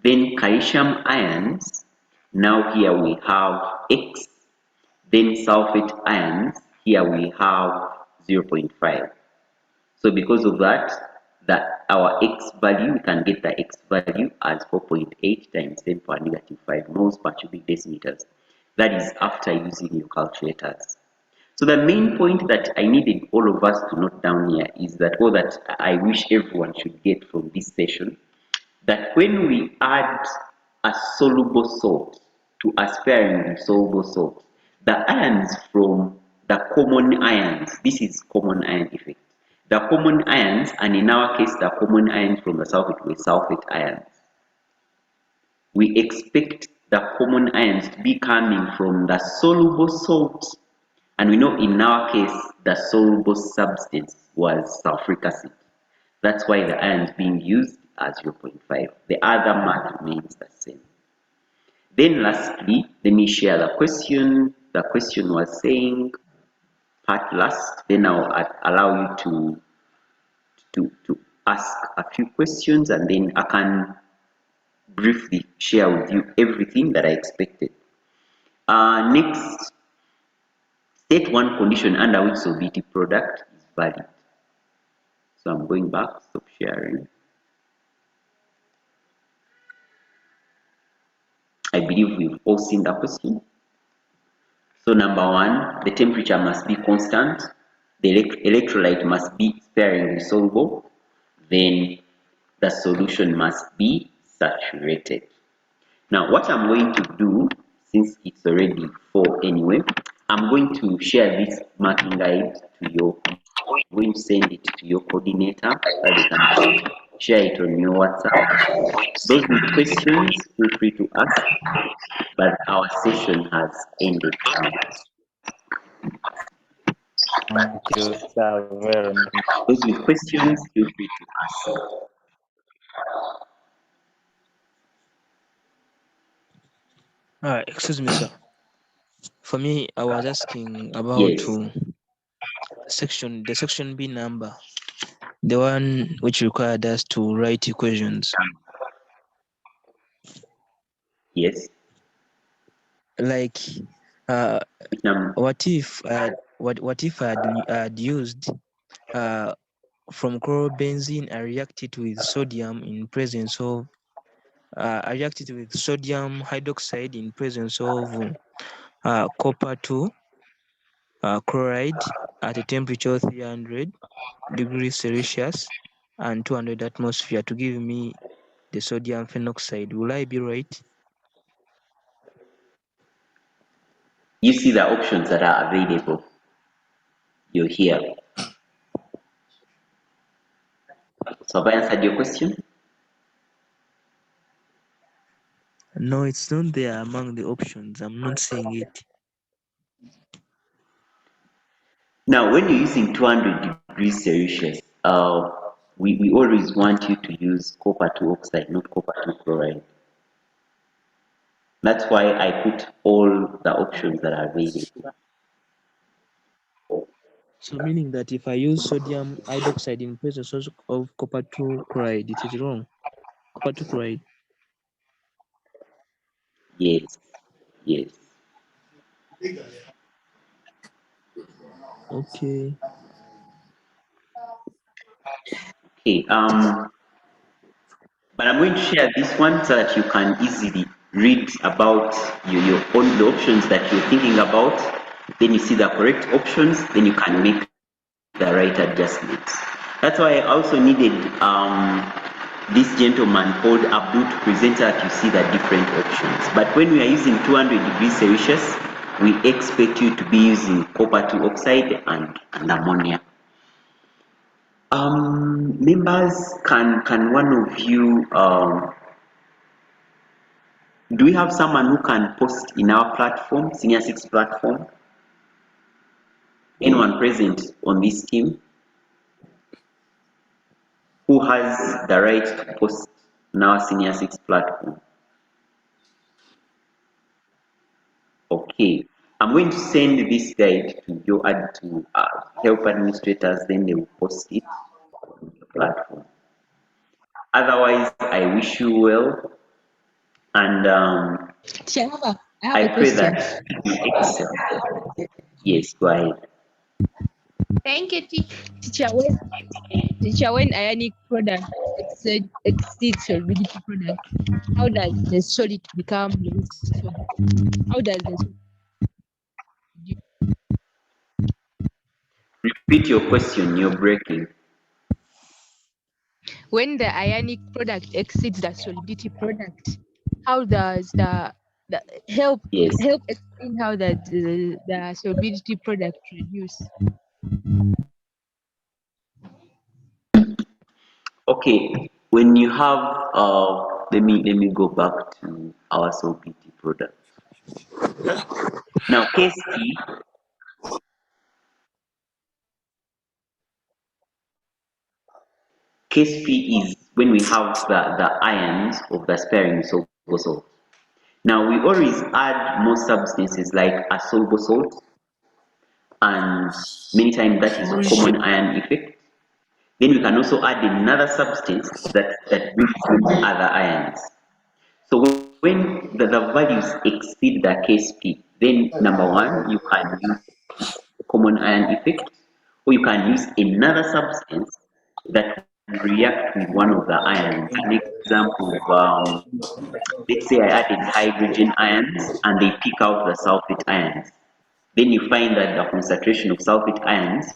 Then calcium ions, now here we have X. Then sulfate ions, here we have 0.5. So because of that, our X value, we can get the X value as 4.8 times 10 power negative 5 moles per cubic decimeters. That is after using your calculators. So the main point that I needed all of us to note down here is that, or that I wish everyone should get from this session, that when we add a soluble salt to a sparingly soluble salt, the ions from the common ions, this is common ion effect, the common ions, and in our case the common ions from the sulfate were sulfate ions, we expect the common ions to be coming from the soluble salt, and we know in our case the soluble substance was sulfuric acid. That's why the ions being used as 0.5. The other math remains the same. Then lastly, let me share the question. The question was saying, part last, then I'll allow you to ask a few questions, and then I can briefly share with you everything that I expected. Next, state one condition under which solidity product is valid. So I'm going back, stop sharing. I believe we've all seen the question. So number one, the temperature must be constant, the electrolyte must be sparingly soluble, then the solution must be saturated. Now what I'm going to do, since it's already 4 anyway, I'm going to share this marking guide to your, I'm going to send it to your coordinator so they can share it on your WhatsApp. Those with questions, feel free to ask, but our session has ended now. Thank you, sir, very much. Those with questions, feel free to ask. Excuse me, sir. For me, I was asking about Yes. the section B number, the one which required us to write equations. Yes. Like, what if I had used from chlorobenzene, I reacted with sodium in presence of I reacted with sodium hydroxide in presence of copper 2 chloride at a temperature 300 degrees Celsius and 200 atmosphere to give me the sodium phenoxide. Will I be right? You see the options that are available. You're here. So have I answered your question? No, it's not there among the options. I'm not seeing it. Now, when you're using 200 degrees Celsius, we always want you to use copper 2 oxide, not copper 2 chloride. That's why I put all the options that are available. So meaning that if I use sodium hydroxide in presence of copper 2 chloride, it is wrong. Copper 2 chloride. Yes. Yes. Okay. Okay. But I'm going to share this one so that you can easily read about your own the options that you're thinking about. Then you see the correct options. Then you can make the right adjustments. That's why I also needed this gentleman called Abdul to present that you see the different options. But when we are using 200 degrees Celsius, we expect you to be using copper 2 oxide and ammonia. Members, can one of you, do we have someone who can post in our platform, Senior 6 platform? Anyone present on this team who has the right to post on our Senior 6 platform? Okay, I'm going to send this guide to your help administrators, then they will post it on the platform. Otherwise, I wish you well, and I pray that you excel. Yes, go ahead. Thank you, teacher. When ionic product exceeds solidity product, how does the solid become solid? How does the Repeat your question, you're breaking. When the ionic product exceeds the solidity product, how does the help Yes. explain how the solidity product reduce? Okay, when you have let me go back to our solidity product. Now case P is when we have the ions of the sparing soluble salt. Now we always add more substances like a soluble salt, and many times that is a common ion effect. Then we can also add another substance that brings in other ions. So when the values exceed the Kp, then number one, you can use common ion effect, or you can use another substance that will react with one of the ions. An example of, let's say I added hydrogen ions and they pick out the sulfate ions. Then you find that the concentration of sulfate ions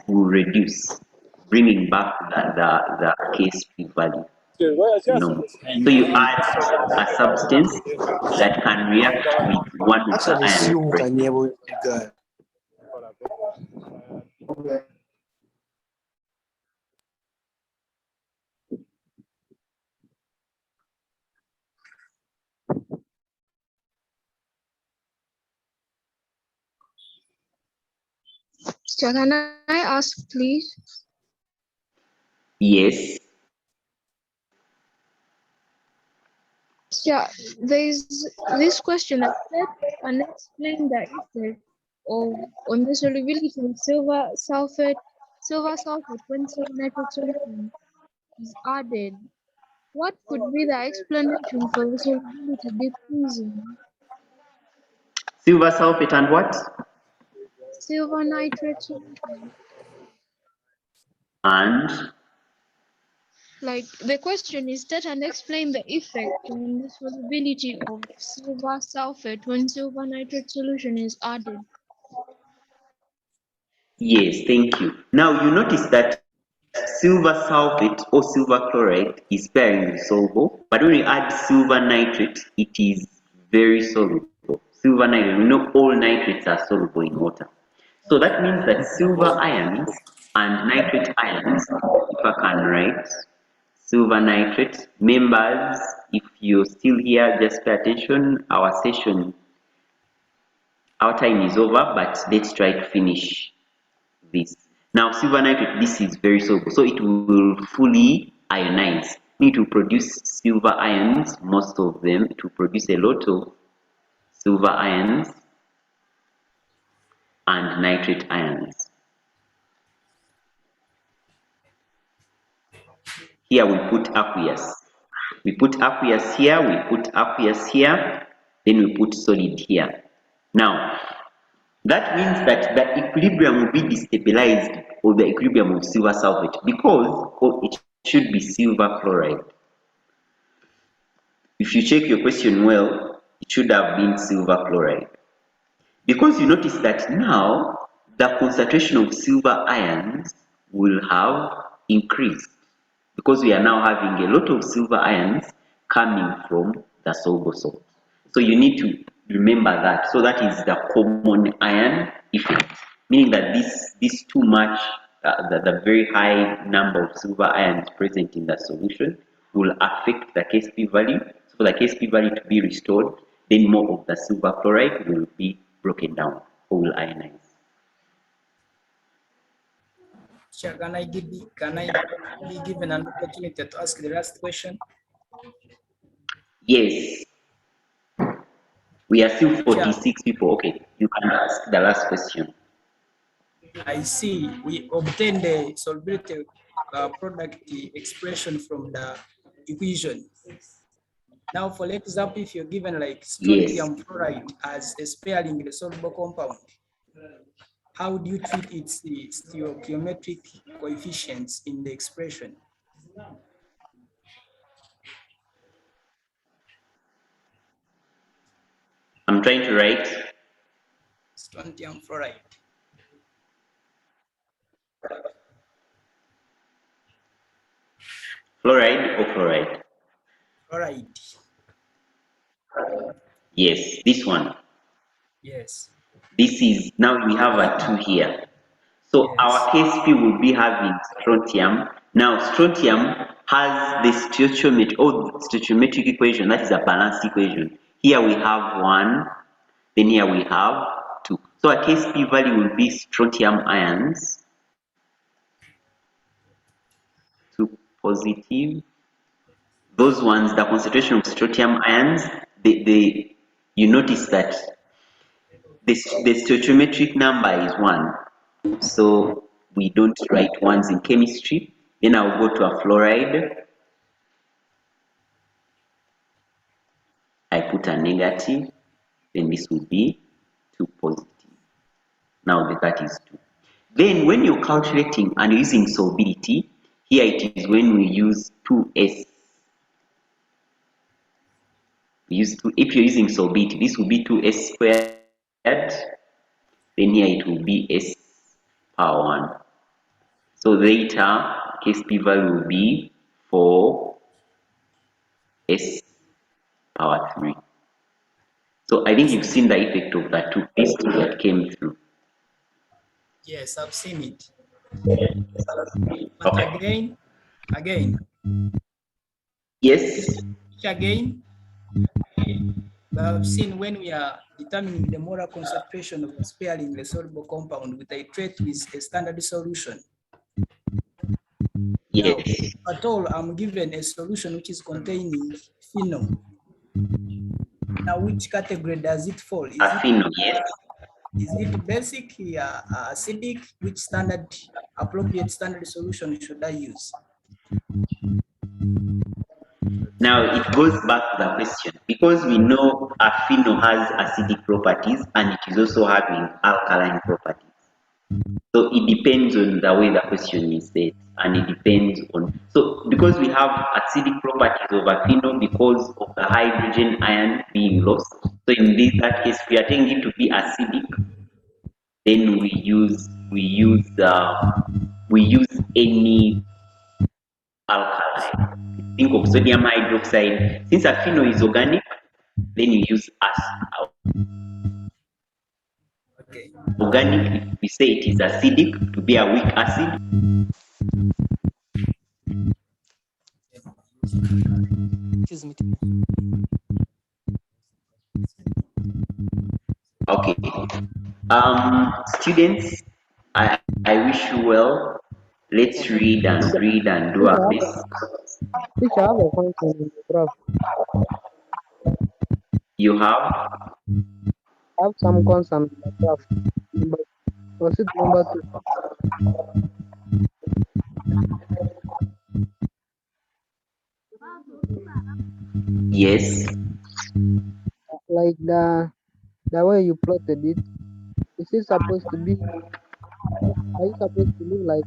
will reduce, bringing back the Kp value. No. So you add a substance that can react with one of the ions present. So can I ask, please? Yes. Yeah, there's this question that said, and explain the effect on the solubility of silver sulfate when silver nitrate solution is added. What could be the explanation for the solubility decreasing? Silver sulfate and what? Silver nitrate solution. And Like the question is that and explain the effect on the solubility of silver sulfate when silver nitrate solution is added. yes, thank you. Now you notice that silver sulfate or silver chloride is sparingly soluble, but when you add silver nitrate, it is very soluble. Silver nitrate, we know all nitrates are soluble in water. So that means that silver ions and nitrate ions, if I can write, silver nitrate, members, if you're still here, just pay attention. Our session, our time is over, but let's try to finish this. Now, silver nitrate, this is very soluble, so it will fully ionize. It will produce silver ions, most of them. It will produce a lot of silver ions and nitrate ions. Here we put aqueous. We put aqueous here, we put aqueous here, then we put solid here. Now, that means that the equilibrium will be destabilized, or the equilibrium of silver sulfate, because it should be silver chloride. If you check your question well, it should have been silver chloride. Because you notice that now the concentration of silver ions will have increased, because we are now having a lot of silver ions coming from the soluble salt. So you need to remember that. So that is the common ion effect, meaning that this too much, the very high number of silver ions present in the solution will affect the Kp value. So for the Kp value to be restored, then more of the silver chloride will be broken down or will ionize. Sure, can I be given an opportunity to ask the last question? Yes. We are still 46 people. Okay, you can ask the last question. I see. We obtain the solubility product expression from the equation. Now, for example, if you're given like strontium fluoride as a sparingly soluble compound, how do you treat its stoichiometric coefficients in the expression? I'm trying to write Strontium fluoride. Fluoride or fluoride? Fluoride. Yes, this one. Yes. This is, now we have a 2 here. So our KSP will be having strontium. Now strontium has the stoichiometric equation, that is a balanced equation. Here we have 1, then here we have 2. So our KSP value will be strontium ions, 2 positive. Those ones, the concentration of strontium ions, you notice that the stoichiometric number is 1. So we don't write ones in chemistry. Then I'll go to a fluoride. I put a negative, then this will be 2 positive. Now that is 2. Then when you're calculating and using solubility, here it is when we use 2s. We use 2, if you're using solubility, this will be 2s squared. Then here it will be s power 1. So later, KSP value will be 4s power 3. So I think you've seen the effect of that 2 pieces that came through. Yes, I've seen it. But Okay. again. Yes. Again, I've seen when we are determining the molar concentration of a sparingly soluble compound, we titrate with a standard solution. Yes. Now, at all, I'm given a solution which is containing phenol. Now, which category does it fall? Is a phenol, yes. Is it basic, acidic? Which appropriate standard solution should I use? Now it goes back to the question, because we know a phenol has acidic properties and it is also having alkaline properties. So it depends on the way the question is said, and it depends on, so because we have acidic properties of a phenol because of the hydrogen ion being lost. So in that case, we are taking it to be acidic. Then we use any alkaline. Think of sodium hydroxide. Since a phenol is organic, then you use organic. If we say it is acidic, to be a weak acid. Excuse me. Okay. Students, I wish you well. Let's read and do our best. Teacher, I have a question in the graph. You have? I have some constant in the graph. Was it number 2? Yes. Like the way you plotted it, is it supposed to be? Are you supposed to leave like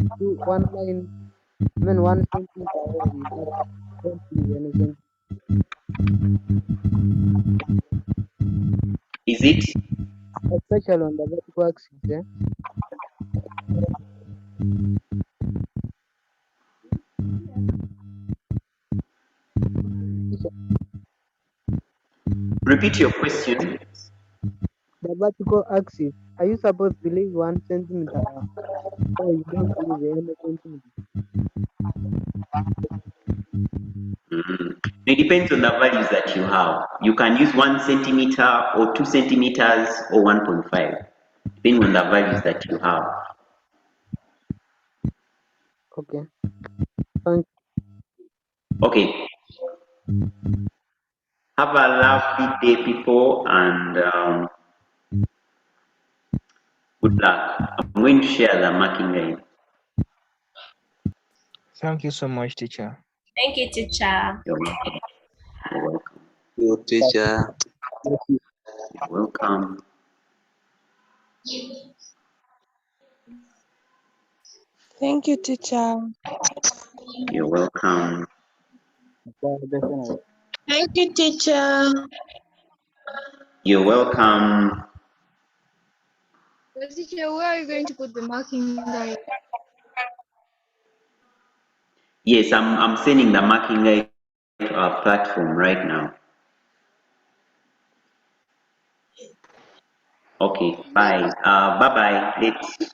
one line? I mean 1 centimeter only. Don't leave anything. Is it? Especially on the vertical axis, yeah? Repeat your question. The vertical axis, are you supposed to leave 1 centimeter or you don't leave any centimeter? It depends on the values that you have. You can use 1 centimeter or 2 centimeters or 1.5, depending on the values that you have. Okay. Thank you. Okay. Have a lovely day, people, and good luck. I'm going to share the marking line. Thank you so much, teacher. Thank you, teacher. You're welcome. You're welcome. You teacher. You're welcome. Thank you, teacher. You're welcome. Thank you, teacher. You're welcome. Teacher, where are you going to put the marking line? Yes, I'm sending the marking guide to our platform right now. Okay, bye. Bye bye. Let's